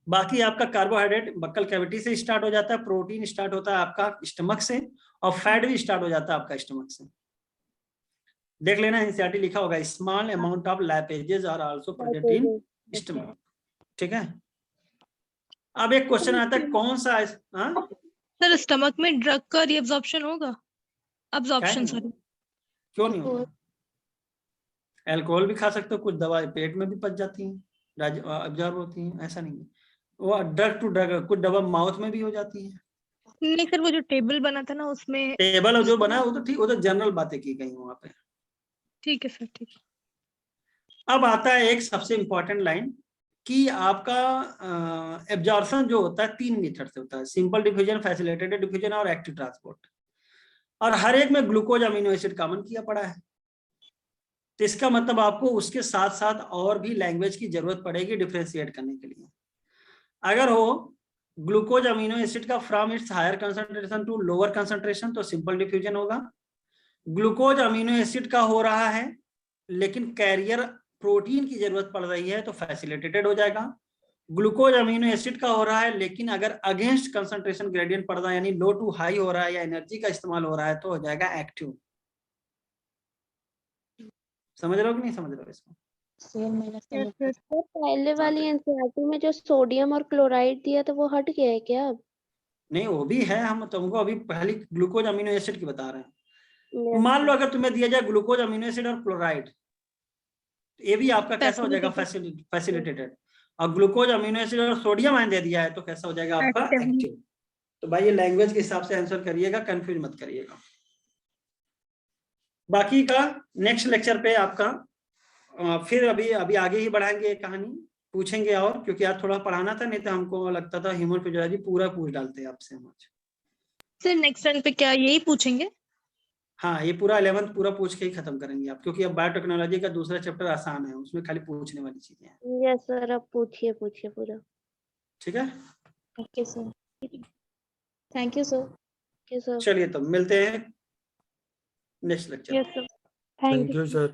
बाकी आपका कार्बोहाइड्रेट बक्कल कैविटी से स्टार्ट हो जाता है, प्रोटीन स्टार्ट होता है आपका स्टमक से, और फैट भी स्टार्ट हो जाता है आपका स्टमक से। देख लेना, एनसीईआरटी लिखा होगा, small amount of lipases are also present in stomach. ठीक है। अब एक क्वेश्चन आता है, कौन सा सर स्टमक में ड्रग का रीअब्जॉर्प्शन होगा? Absorption sorry. क्यों नहीं होगा? अल्कोहल भी खा सकते हो, कुछ दवाएं पेट में भी पच जाती हैं, अब्जॉर्ब होती हैं, ऐसा नहीं है। वो ड्रग टू ड्रग, कुछ दवा माउथ में भी हो जाती है। नहीं सर, वो जो टेबल बना था ना उसमें, टेबल जो बना वो तो ठीक, वो तो जनरल बातें की गई वहां पे। ठीक है सर, ठीक है। अब आता है एक सबसे इंपॉर्टेंट लाइन कि आपका एब्जॉर्प्शन जो होता है 3 मेथड से होता है, सिंपल डिफ्यूजन, फैसिलिटेटेड डिफ्यूजन और एक्टिव ट्रांसपोर्ट, और हर एक में ग्लूकोज अमीनो एसिड कॉमन किया पड़ा है। तो इसका मतलब आपको उसके साथ साथ और भी लैंग्वेज की जरूरत पड़ेगी डिफ्रेंशिएट करने के लिए। अगर हो ग्लूकोज अमीनो एसिड का from its higher concentration to lower concentration तो सिंपल डिफ्यूजन होगा। ग्लूकोज अमीनो एसिड का हो रहा है लेकिन कैरियर प्रोटीन की जरूरत पड़ रही है तो फैसिलिटेटेड हो जाएगा। ग्लूकोज अमीनो एसिड का हो रहा है लेकिन अगर अगेंस्ट कंसंट्रेशन ग्रेडियंट पड़ रहा है, यानी लो टू हाई हो रहा है या एनर्जी का इस्तेमाल हो रहा है, तो हो जाएगा एक्टिव। समझ रहे हो कि नहीं समझ रहे हो इसको? पहले वाली एनसीईआरटी में जो सोडियम और क्लोराइड दिया था वो हट गया है क्या अब? नहीं वो भी है, हम तुमको अभी पहली ग्लूकोज अमीनो एसिड की बता रहे हैं। मान लो अगर तुम्हें दिया जाए ग्लूकोज अमीनो एसिड और क्लोराइड, ये भी आपका कैसा हो जाएगा? फैसिलिटेटेड। और ग्लूकोज अमीनो एसिड और सोडियम आयन दे दिया है तो कैसा हो जाएगा आपका? एक्टिव। तो भाई ये लैंग्वेज के हिसाब से आंसर करिएगा, कंफ्यूज मत करिएगा। बाकी का नेक्स्ट लेक्चर पे आपका फिर अभी आगे ही बढ़ाएंगे ये कहानी, पूछेंगे और, क्योंकि आज थोड़ा पढ़ाना था, नहीं तो हमको लगता था ह्यूमन फिजियोलॉजी पूरा पूछ डालते हैं आपसे हम आज। सर नेक्स्ट टाइम पे क्या यही पूछेंगे? हाँ, ये पूरा 11th पूरा पूछ के ही खत्म करेंगे आप, क्योंकि अब बायोटेक्नोलॉजी का दूसरा चैप्टर आसान है, उसमें खाली पूछने वाली चीजें हैं। यस सर, अब पूछिए पूरा। ठीक है, okay sir, thank you sir. Okay sir. चलिए तो मिलते हैं next lecture. Yes sir. Thank Thank you, sir.